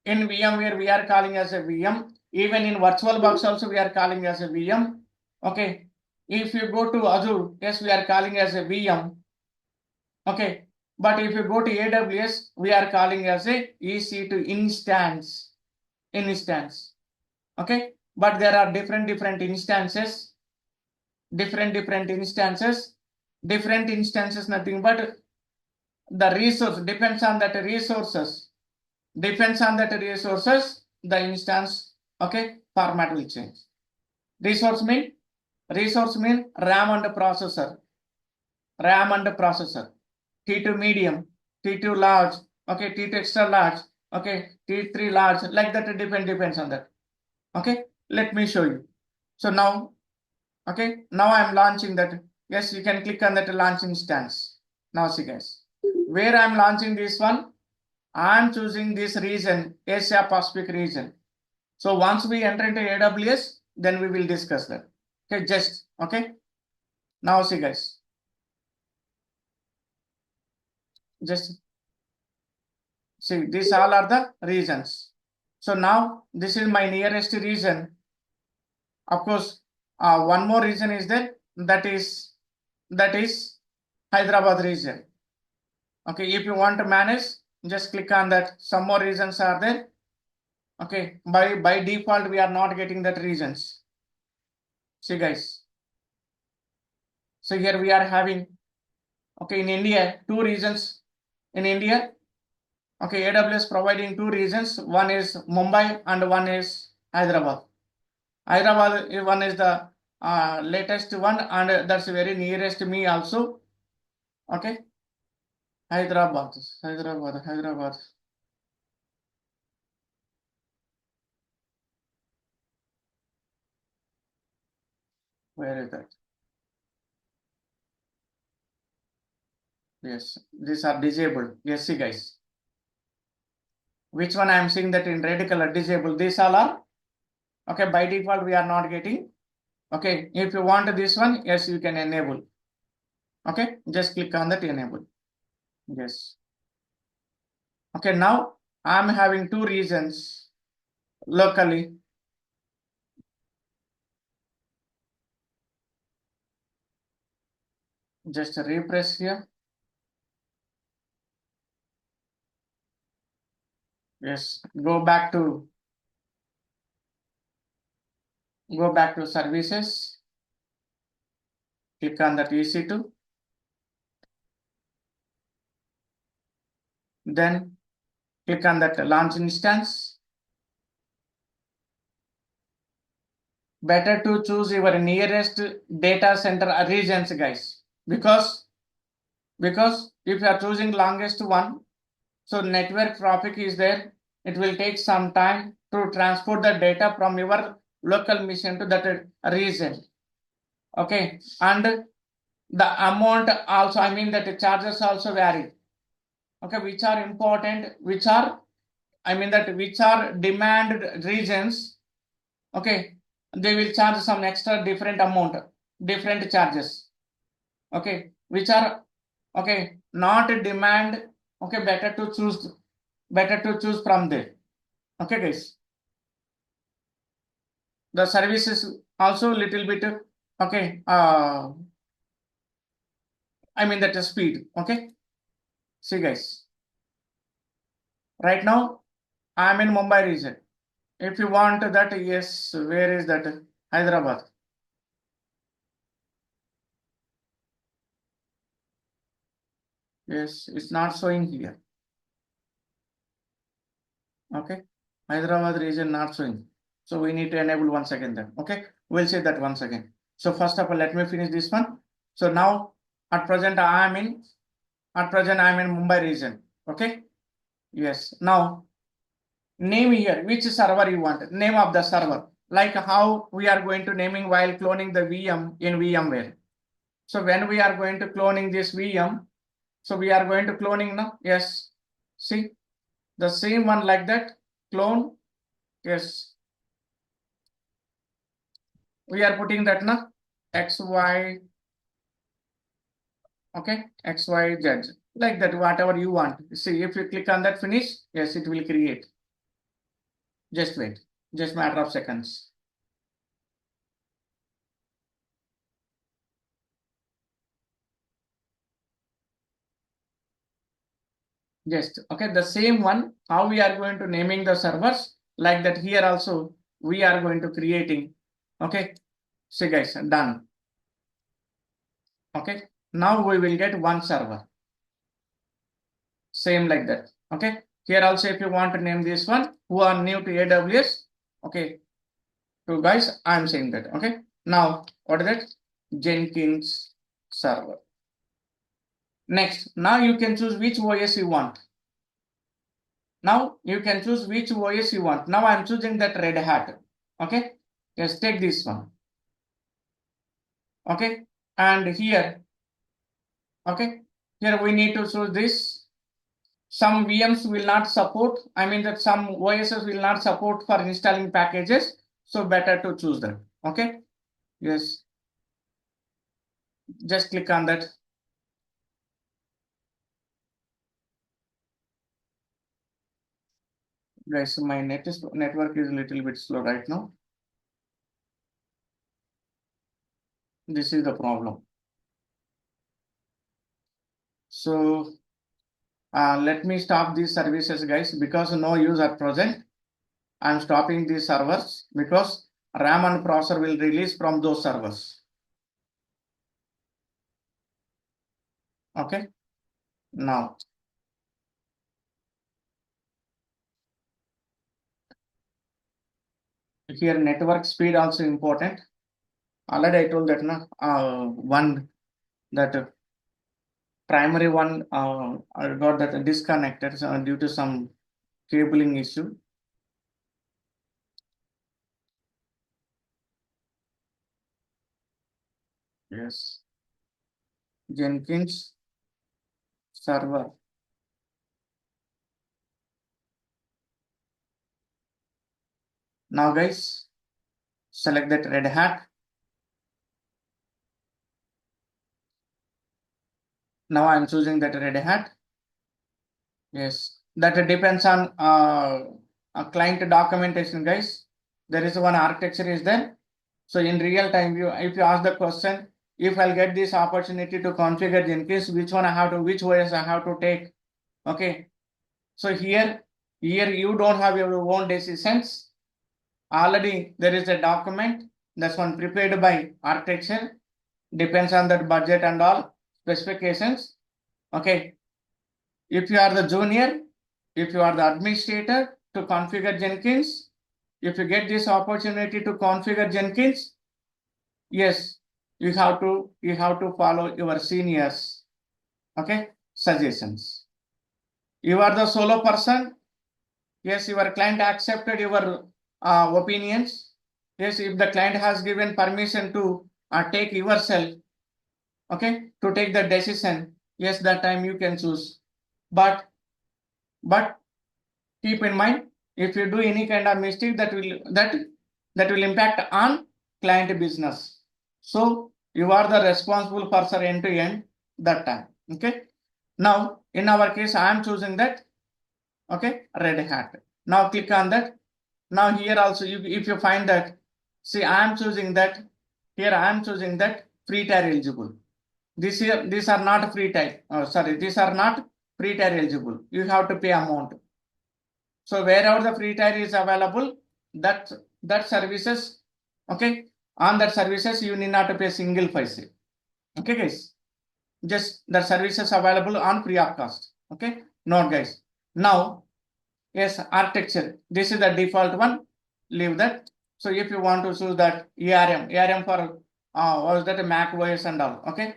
S1: In VMware we are calling as a VM. Even in VirtualBox also we are calling as a VM. Okay. If you go to Azure, yes, we are calling as a VM. Okay. But if you go to AWS, we are calling as a EC2 instance. Okay. But there are different instances. Different instances. Different instances, nothing but the resource depends on that resources. Depends on that resources, the instance, okay, format will change. Resource mean RAM and processor. RAM and processor. T2 medium, T2 large, okay, T2 extra large, okay, T3 large, like that depends on that. Okay, let me show you. So now, okay, now I'm launching that Yes, you can click on that launch instance. Now see guys, where I'm launching this one, I'm choosing this region, Asia Pacific region. So once we enter into AWS, then we will discuss that. Okay, just okay. Now see guys, just see these all are the regions. So now this is my nearest region. Of course, one more region is there. That is Hyderabad region. Okay, if you want to manage, just click on that. Some more regions are there. Okay, by default we are not getting that regions. See guys. So here we are having, okay, in India, two regions in India. Okay, AWS providing two regions. One is Mumbai and one is Hyderabad. Hyderabad one is the latest one, and that's very nearest to me also. Okay, Hyderabad. Where is that? Yes, these are disabled. Yes, see guys. Which one I am seeing that in red color disabled? These all are okay. By default, we are not getting. Okay, if you want this one, yes, you can enable. Okay, just click on that enable. Yes. Okay, now I'm having two regions locally. Just refresh here. Yes, go back to services. Click on that EC2. Then click on that launch instance. Better to choose your nearest data center regions, guys, because if you are choosing longest one, so network traffic is there. It will take some time to transport the data from your local machine to that region. Okay, and the amount also, I mean that the charges also vary. Okay, which are important, which are, I mean that which are demand regions. Okay, they will charge some extra different amount, different charges. Okay, which are okay not demand. Okay, better to choose from there. Okay guys, the services also little bit. Okay, I mean that speed. Okay, see guys, right now I'm in Mumbai region. If you want that, yes, where is that? Hyderabad. Yes, it's not showing here. Okay, Hyderabad region not showing. So we need to enable once again then. Okay, we'll say that once again. So first of all, let me finish this one. So now at present I'm in Mumbai region. Okay. Yes. Now name here which server you want. Name of the server. Like how we are going to naming while cloning the VM in VMware. So when we are going to cloning this VM, so we are going to cloning now. Yes. See the same one like that. Clone. Yes. We are putting that now. XY. Okay. XYZ. Like that, whatever you want. See, if you click on that finish, yes, it will create. Just wait. Just matter of seconds. Just okay. The same one. How we are going to naming the servers like that here also we are going to creating. Okay. See guys, done. Okay. Now we will get one server. Same like that. Okay. Here also, if you want to name this one, who are new to AWS. Okay. So guys, I'm saying that. Okay. Now what is that? Jenkins server. Next, now you can choose which OS you want. Now you can choose which OS you want. Now I'm choosing that Red Hat. Okay. Just take this one. Okay. And here, okay, here we need to choose this. Some VMs will not support, I mean that some OSs will not support for installing packages. So better to choose that. Okay. Yes. Just click on that. Guys, my network is a little bit slow right now. This is the problem. So let me stop these services, guys, because no use at present. I'm stopping these servers because RAM and processor will release from those servers. Okay. Now, here network speed also important. Already I told that one that primary one I got that disconnected due to some cabling issue. Yes. Jenkins server. Now guys, select that Red Hat. Now I'm choosing that Red Hat. Yes, that depends on a client documentation, guys. There is one architecture is there. So in real time, if you ask the question, if I'll get this opportunity to configure Jenkins, which one I have to, which OS I have to take. Okay. So here you don't have your own decisions. Already there is a document that's one prepared by architecture, depends on that budget and all specifications. Okay. If you are the junior, if you are the administrator to configure Jenkins, if you get this opportunity to configure Jenkins, yes, you have to follow your seniors, okay, suggestions. You are the solo person. Yes, your client accepted your opinions. Yes, if the client has given permission to take yourself, okay, to take the decision, yes, that time you can choose. But keep in mind, if you do any kind of mistake, that will impact on client business. So you are the responsible person end to end that time. Okay. Now in our case, I am choosing that. Okay, Red Hat. Now click on that. Now here also, if you find that, see, I am choosing that. Here I am choosing that free tier eligible. These are not free tier. Sorry, these are not free tier eligible. You have to pay amount. So wherever the free tier is available, that services, okay, on that services you need not to pay single paise. Okay, guys, just the services available on free of cost. Okay, note, guys. Now, yes, architecture. This is the default one. Leave that. So if you want to choose that ARM for was that a Mac OS and all. Okay.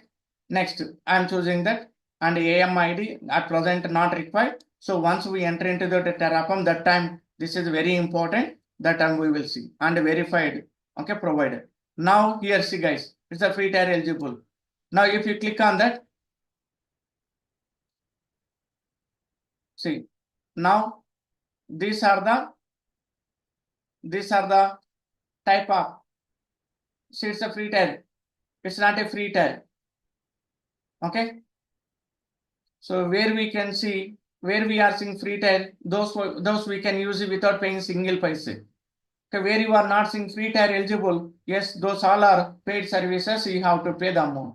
S1: Next, I'm choosing that, and AMID at present not required. So once we enter into the Terraform, that time this is very important. That time we will see and verified. Okay, provided. Now here, see, guys, it's a free tier eligible. Now if you click on that, see, now these are the type of, see, it's a free tier. It's not a free tier. Okay. So where we can see, where we are seeing free tier, those we can use it without paying single paise. Okay, where you are not seeing free tier eligible, yes, those all are paid services. You have to pay the amount.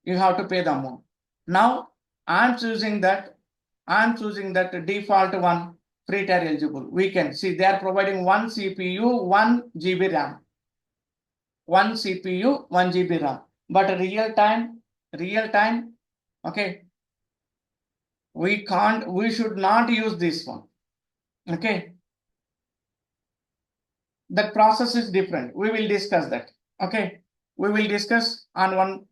S1: You have to pay the amount. Now I'm choosing that default one, free tier eligible. We can see they are providing one CPU, 1 GB RAM. One CPU, 1 GB RAM. But real time, okay, we should not use this one. Okay. That process is different. We will discuss that. Okay. We will discuss on one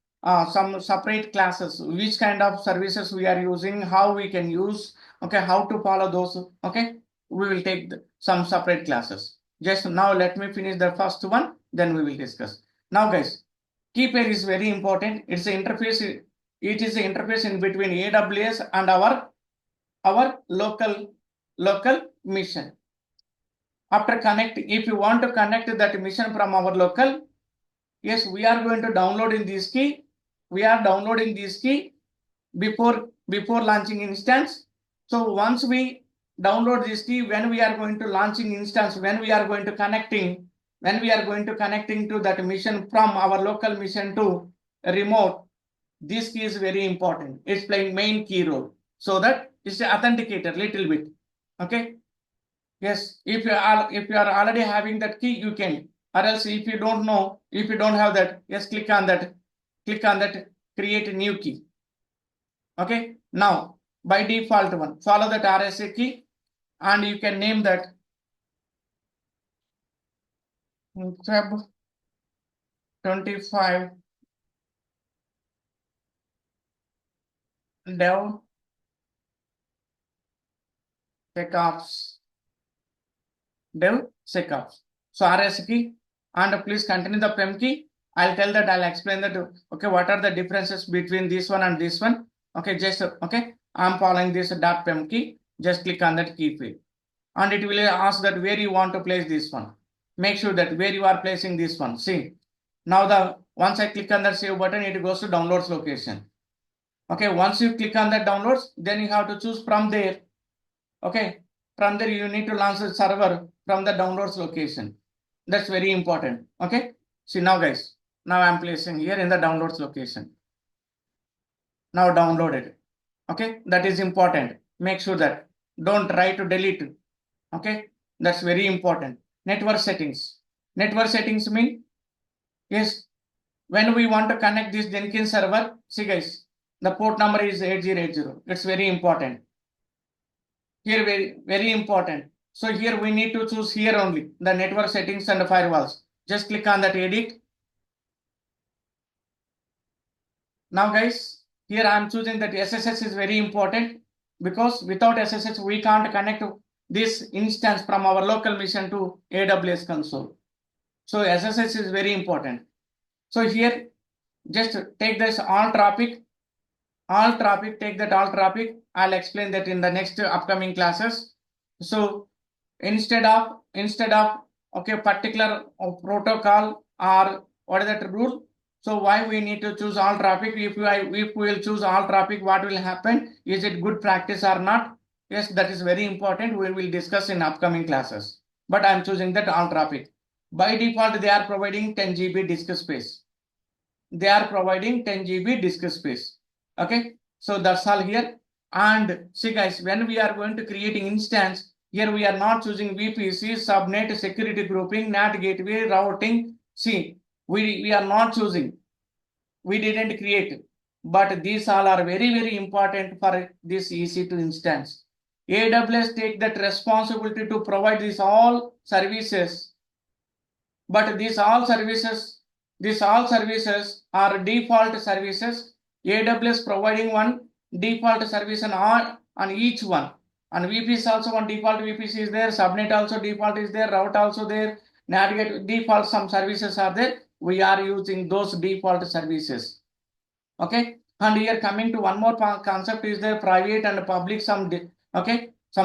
S1: some separate classes, which kind of services we are using, how we can use, okay, how to follow those. Okay. We will take some separate classes. Just now let me finish the first one, then we will discuss. Now, guys, key pair is very important. It's an interface. It is an interface in between AWS and our local mission. After connect, if you want to connect that mission from our local, yes, we are going to download in this key. We are downloading this key before launching instance. So once we download this key, when we are going to launching instance, when we are going to connecting to that mission from our local mission to remote, this key is very important. It's playing main key role. So that is the authenticator little bit. Okay. Yes, if you are already having that key, you can. Or else if you don't know, if you don't have that, yes, click on that, create a new key. Okay, now by default one, follow that RSA key and you can name that Feb 25 DevSecOps. So RSA key and please continue the PEM key. I'll explain that. Okay, what are the differences between this one and this one? Okay, just okay. I'm following this .pem key. Just click on that key field, and it will ask that where you want to place this one. Make sure that where you are placing this one. See, now once I click on that save button, it goes to downloads location. Okay, once you click on that downloads, then you have to choose from there. Okay, from there you need to launch the server from the downloads location. That's very important. Okay, see now guys, now I'm placing here in the downloads location. Now download it. Okay, that is important. Make sure that don't try to delete it. Okay, that's very important. Network settings mean, yes, when we want to connect this Jenkins server, see guys, the port number is 8080. It's very important. Here, very important. So here we need to choose here only the network settings and the firewalls. Just click on that edit. Now guys, here I am choosing that SSH is very important because without SSH we can't connect this instance from our local mission to AWS console. So SSH is very important. So here just take this all traffic, take that all traffic. I'll explain that in the next upcoming classes. So instead of okay particular protocol or what is that rule, so why we need to choose all traffic? If we will choose all traffic, what will happen? Is it good practice or not? Yes, that is very important. We will discuss in upcoming classes. But I'm choosing that all traffic. By default, they are providing 10 GB disk space. They are providing 10 GB disk space. Okay, so that's all here. And see guys, when we are going to creating instance, here we are not choosing VPC, subnet, security grouping, NAT gateway, routing. See, we are not choosing. We didn't create, but these all are very, very important for this EC2 instance. AWS take that responsibility to provide these all services, but these all services are default services. AWS providing one default service on each one. And VPC also one default VPC is there, subnet also default is there, route also there, navigate default some services are there. We are using those default services. Okay, and here coming to one more concept is there, private and public. Some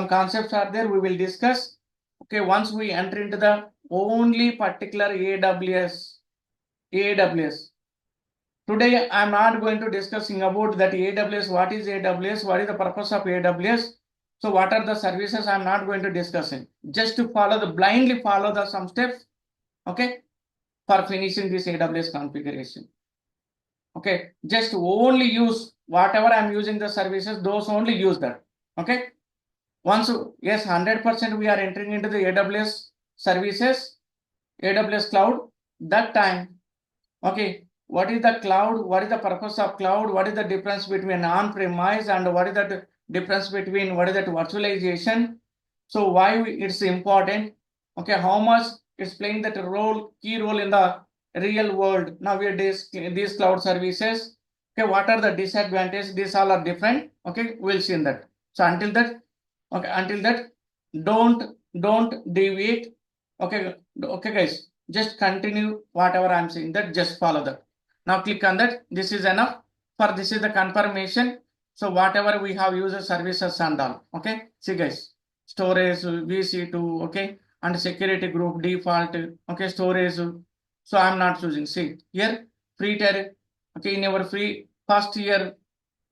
S1: concepts are there, we will discuss. Okay, once we enter into the only particular AWS. Today I'm not going to discussing about that AWS, what is AWS, what is the purpose of AWS. So what are the services? I'm not going to discuss it. Just to blindly follow some steps, okay, for finishing this AWS configuration. Okay, just only use whatever I'm using the services, those only use that. Okay, once yes, 100% we are entering into the AWS services, AWS Cloud. That time, okay, what is the cloud? What is the purpose of cloud? What is the difference between on-premise and what is the difference between what is that virtualization? So why it's important? Okay, how much it's playing that key role in the real world nowadays, these cloud services. Okay, what are the disadvantages? These all are different. Okay, we'll see in that. So until that, don't deviate. Okay, guys, just continue whatever I'm saying. That just follow that. Now click on that. This is enough. For this is the confirmation. So whatever we have user services and all. Okay. See guys, storage VC2. Okay. And security group default. Okay. Storage. So I'm not choosing. See here free tier. Okay. In our free first year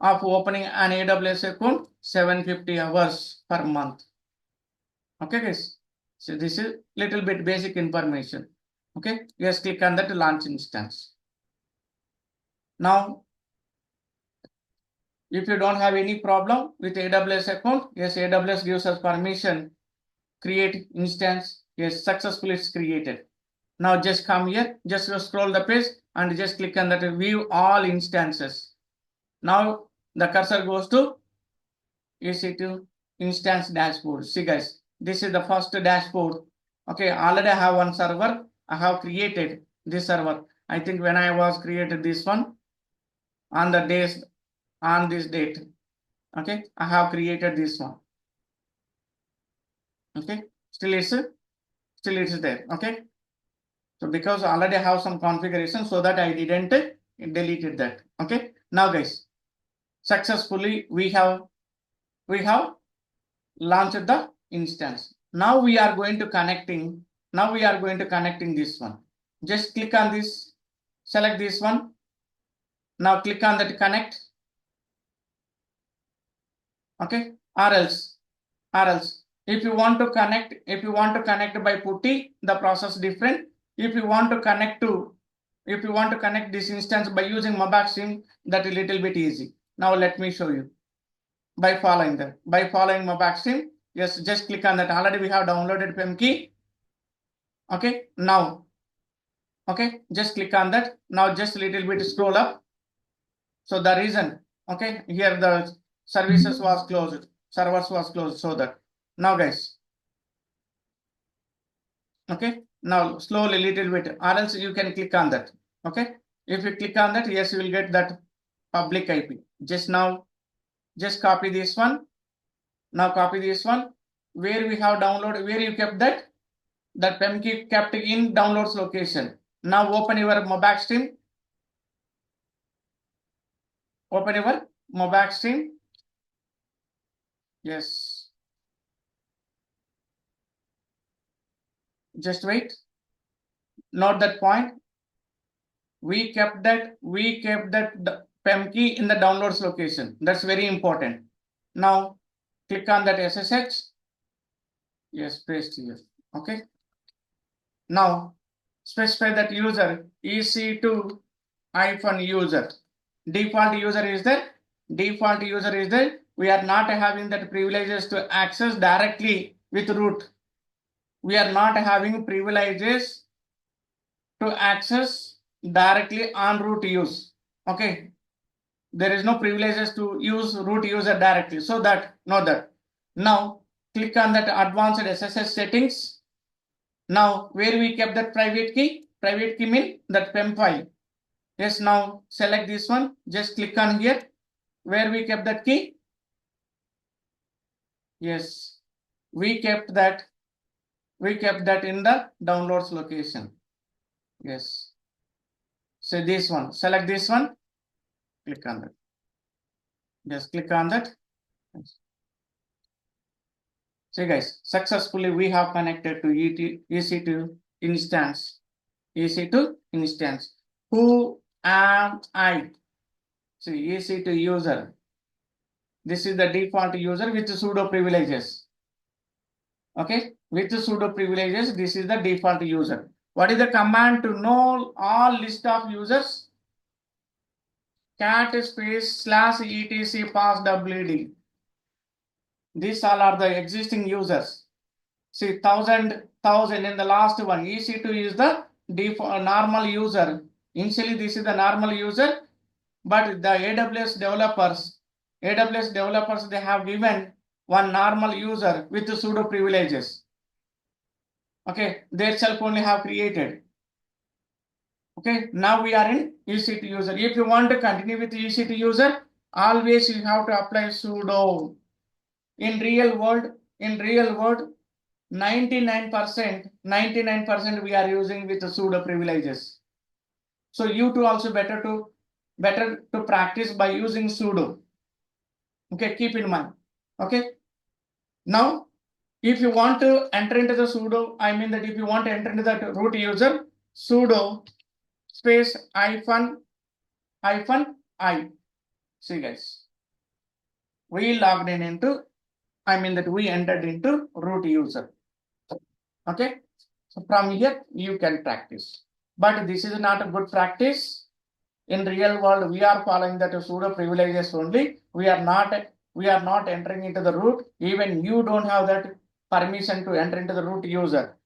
S1: of opening an AWS account, 750 hours per month. Okay guys. So this is little bit basic information. Okay. Yes, click on that launch instance. Now, if you don't have any problem with AWS account, yes, AWS gives us permission, create instance, yes, successfully it's created. Now just come here, just scroll the page and just click on that view all instances. Now the cursor goes to EC2 instance dashboard. See guys, this is the first dashboard. Okay, already I have one server. I have created this server. I think when I was created this one on the days on this date. Okay, I have created this one. Okay, still it's there. Okay, so because I already have some configuration, so that I didn't deleted that. Okay, now guys, successfully we have launched the instance. Now we are going to connecting. Now we are going to connecting this one. Just click on this, select this one. Now click on that connect. Okay, or else if you want to connect by putty, the process different. If you want to connect this instance by using Mobile stream, that is little bit easy. Now let me show you by following Mobile stream. Yes, just click on that. Already we have downloaded PEM key. Okay, now okay, just click on that. Now just a little bit scroll up. So the reason, okay, here the services was closed, servers was closed, so that now guys, okay, now slowly little bit, or else you can click on that. Okay, if you click on that, yes, you will get that public IP. Just now, just copy this one. Now copy this one where we have downloaded, where you kept that PEM key kept in downloads location. Now open your Mobile stream. Open your Mobile stream. Yes. Just wait. Note that point. We kept that PEM key in the downloads location. That's very important. Now click on that SSH. Yes, paste here. Okay. Now specify that user EC2 -user. Default user is there. We are not having that privileges to access directly with root. We are not having privileges to access directly on root use. Okay, there is no privileges to use root user directly, so that know that. Now click on that advanced SSH settings. Now where we kept that private key mean that PEM file. Yes, now select this one, just click on here where we kept that key. Yes, we kept that in the downloads location. Yes, so this one, select this one, click on that. Just click on that. See guys, successfully we have connected to EC2 instance. EC2 instance. Who am I? See, EC2 user. This is the default user with sudo privileges. Okay, with sudo privileges, this is the default user. What is the command to know all list of users? Cat space /etc pass wd. These all are the existing users. See, 1000 in the last one. EC2 is the default normal user. Initially, this is the normal user, but the AWS developers, they have given one normal user with sudo privileges. Okay, they itself only have created. Okay, now we are in EC2 user. If you want to continue with EC2 user, always you have to apply sudo. In real world, 99% we are using with the sudo privileges. So you too also better to practice by using sudo. Okay, keep in mind. Okay. Now, if you want to enter into the sudo, I mean that if you want to enter into that root user, sudo space hyphen I. See guys, we logged in into, I mean that we entered into root user. Okay, so from here you can practice, but this is not a good practice. In real world, we are following that sudo privileges only. We are not entering into the root. Even you don't have that permission to enter into the root user.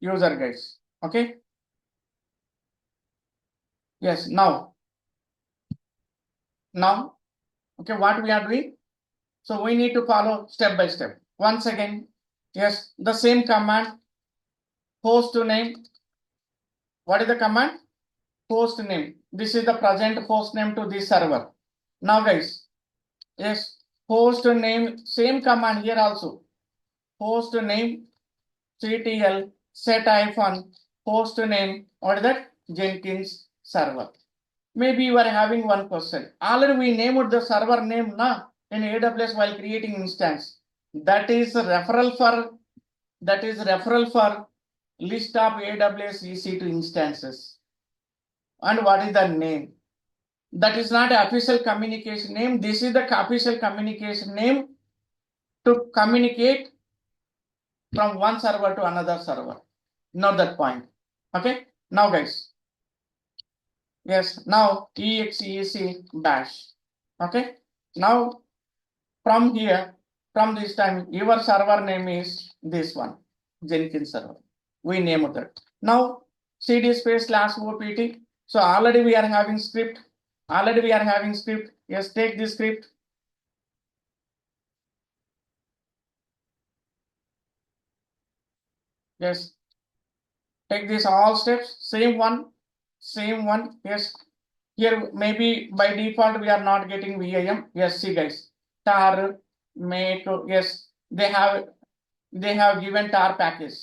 S1: Guys. Okay. Yes. Now, okay, what we are doing? So we need to follow step by step. Once again, yes, the same command, host name. What is the command? Host name. This is the present host name to this server. Now, guys, yes, host name, same command here also. Host name, ctl, set hyphen, host name, what is that? Jenkins server. Maybe you are having one question. Already we named the server name now in AWS while creating instance. That is referral for list of AWS EC2 instances. And what is the name? That is not the official communication name. This is the official communication name to communicate from one server to another server. Not that point. Okay. Now, guys. Yes. Now exec bash. Okay. Now from here, from this time, your server name is this one, Jenkins server. We name that. Now cd space /opt. So already we are having script. Yes, take this script. Yes. Take this all steps. Same one. Yes. Here maybe by default we are not getting VIM. Yes, see guys. Tar make, yes, they have given tar package.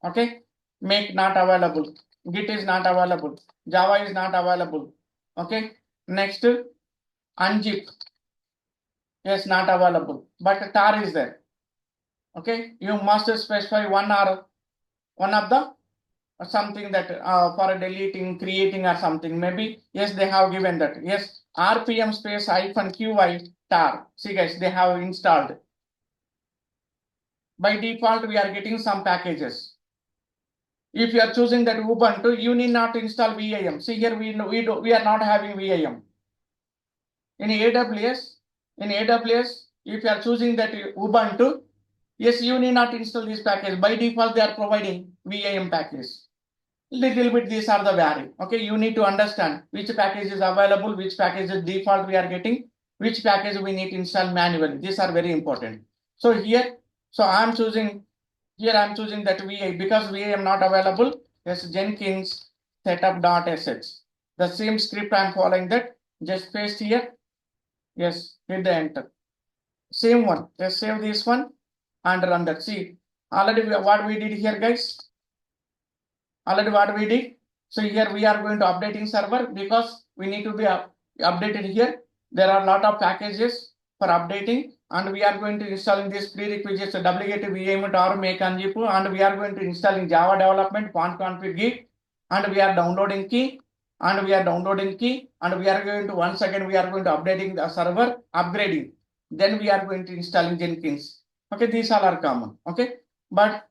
S1: Okay. Make not available. Git is not available. Java is not available. Okay. Next, unzip. Yes, not available. But tar is there. Okay. You must specify one of the something that for deleting, creating or something. Maybe, yes, they have given that. Yes, RPM space -qi tar. See guys, they have installed. By default, we are getting some packages. If you are choosing that Ubuntu, you need not install VIM. See here, we are not having VIM. In AWS, if you are choosing that Ubuntu, yes, you need not install this package. By default, they are providing VIM package. Little bit these are the vary. Okay, you need to understand which package is available, which package is default we are getting, which package we need to install manually. These are very important. So here, I'm choosing that VI because VI am not available. Yes, Jenkins setup.sh. The same script I am following that. Just paste here. Yes, hit the enter. Same one. Just save this one and run that. See, already what we did here, guys. So here we are going to updating server because we need to be updated here. There are a lot of packages for updating, and we are going to installing this prerequisites wget vim or make unzip, and we are going to installing Java development font config git, and we are downloading key, and we are going to once again we are going to updating the server, upgrading. Then we are going to installing Jenkins. Okay, these all are common. Okay, but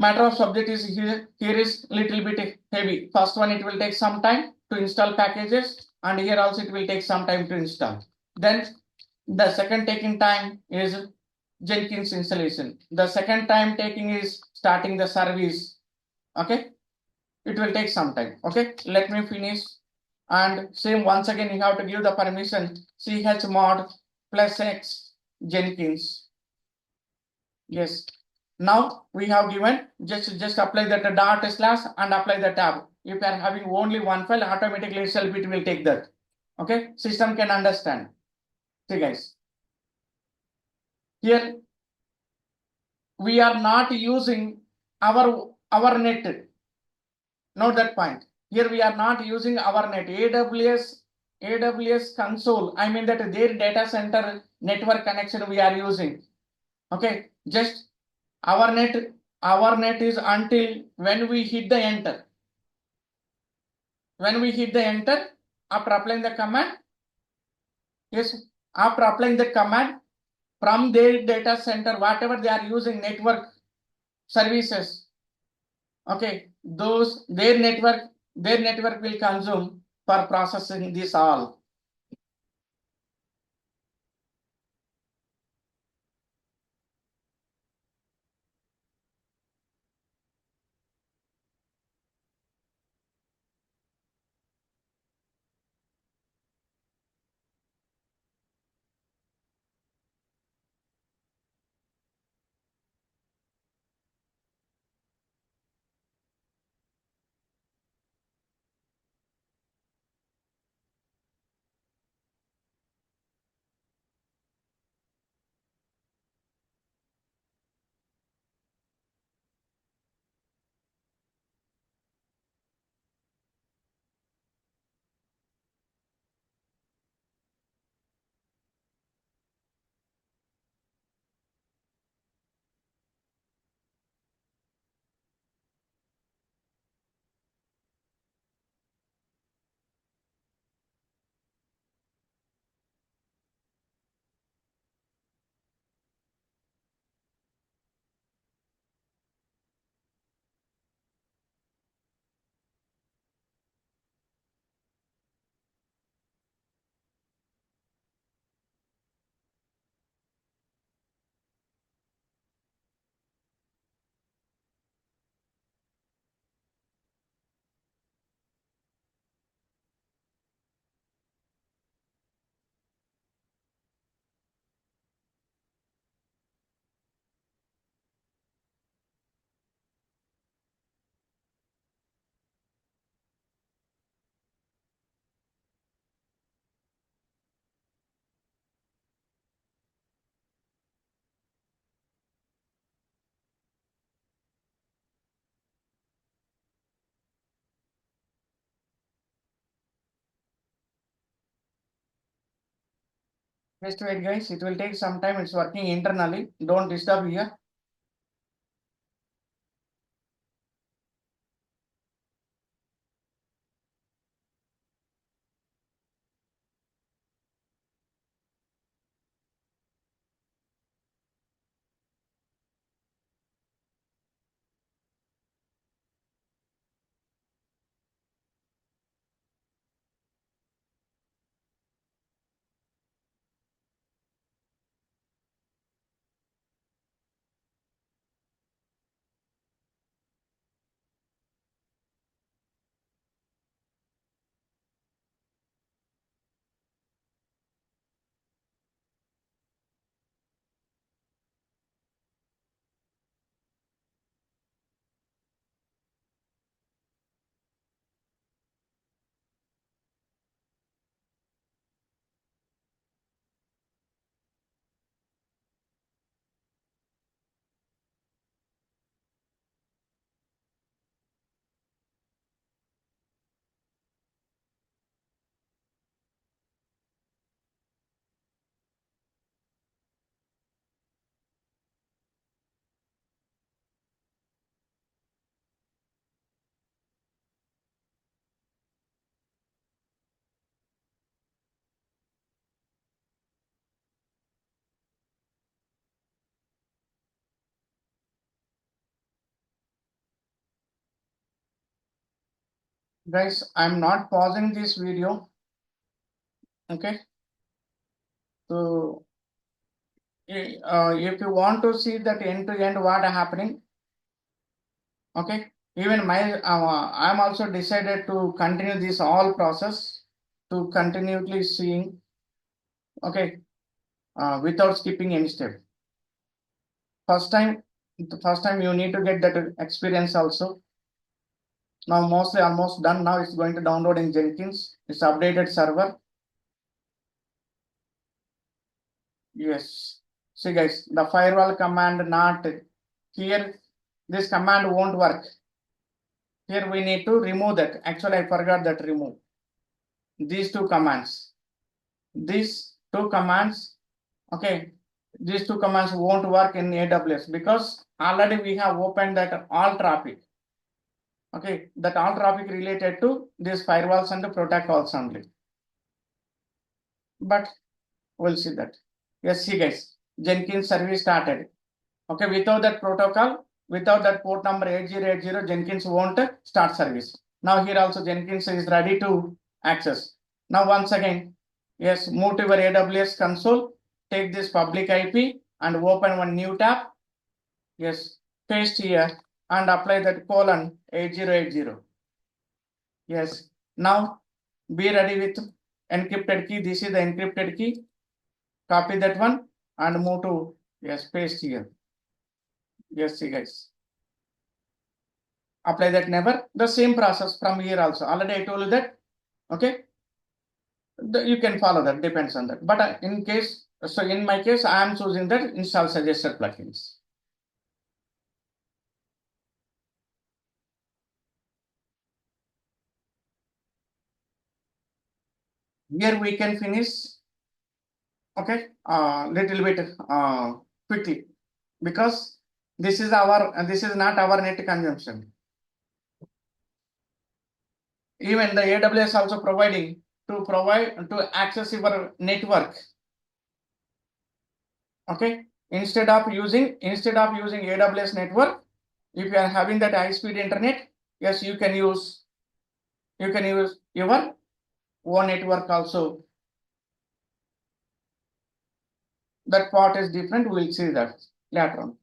S1: matter of subject is here is little bit heavy. First one, it will take some time to install packages, and here also it will take some time to install. Then the second taking time is Jenkins installation. The second time taking is starting the service. Okay, it will take some time. Okay, let me finish. And same once again, you have to give the permission chmod +x Jenkins. Yes. Now we have given just apply that dot slash and apply the tab. If you are having only one file, automatically itself it will take that. Okay, system can understand. See guys, here we are not using our net. Note that point. Here we are not using our net. AWS console, I mean that their data center network connection we are using. Okay, just our net is until when we hit the enter. When we hit the enter, after applying the command, yes, after applying the command from their data center, whatever they are using network services, okay, those their network will consume for processing this all. Just wait, guys. It will take some time. It's working internally. Don't disturb here. Guys, I'm not pausing this video. Okay. So if you want to see that end to end what happening, okay, even I'm also decided to continue this all process to continually seeing, okay, without skipping any step. First time you need to get that experience also. Now mostly almost done. Now it's going to download in Jenkins. It's updated server. Yes. See guys, the firewall command not here. this command won't work. Here we need to remove that. Actually, I forgot that remove. These two commands. These two commands, okay, these two commands won't work in AWS because already we have opened that all traffic. Okay, that all traffic related to these firewalls and the protocols only. But we'll see that. Yes, see guys, Jenkins service started. Okay, without that protocol, without that port number 8080, Jenkins won't start service. Now here also Jenkins is ready to access. Now once again, yes, move to your AWS console, take this public IP and open one new tab. Yes, paste here and apply that colon 8080. Yes, now be ready with encrypted key. This is the encrypted key. Copy that one and move to, yes, paste here. Yes, see guys. Apply that never. The same process from here also. Already I told you that. Okay. You can follow that, depends on that. But in case, so in my case, I am choosing that install suggested plugins. Here we can finish, okay, little bit quickly because this is not our net consumption. Even the AWS also providing to access your network. Okay, instead of using AWS network, if you are having that high speed internet, yes, you can use your own network also. That part is different. We'll see that later on.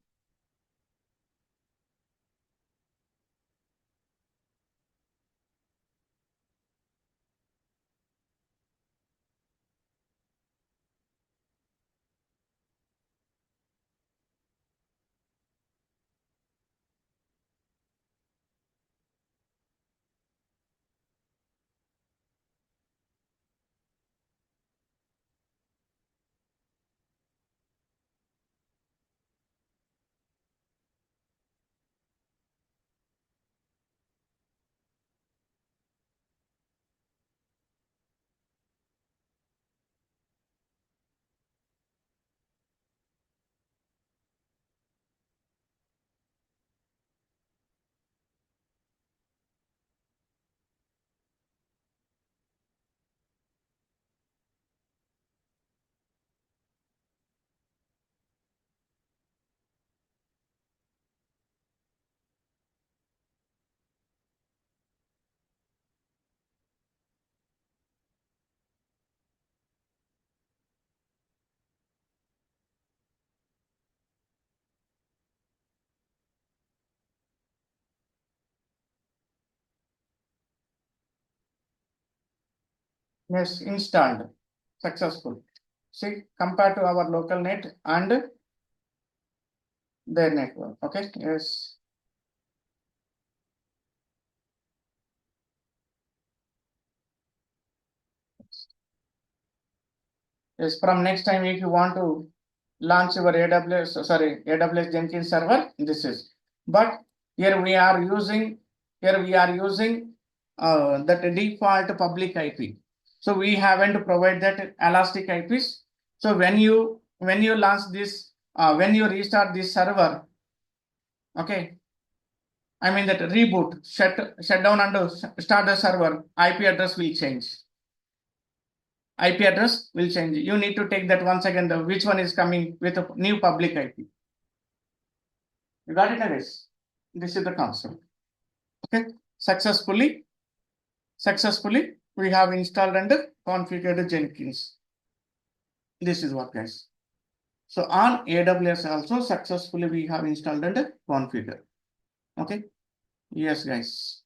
S1: Yes, installed, successful. See, compared to our local net and their network. Okay, yes. Yes, from next time, if you want to launch your AWS Jenkins server, this is. But here we are using that default public IP. So we haven't provided that elastic IPs. So when you launch this, when you restart this server, okay, I mean that reboot, shut down and start the server, IP address will change. IP address will change. You need to take that once again, which one is coming with a new public IP. You got it, guys? This is the concept. Okay, successfully, we have installed and configured Jenkins. This is what, guys. So on AWS also successfully we have installed and configured. Okay, yes, guys.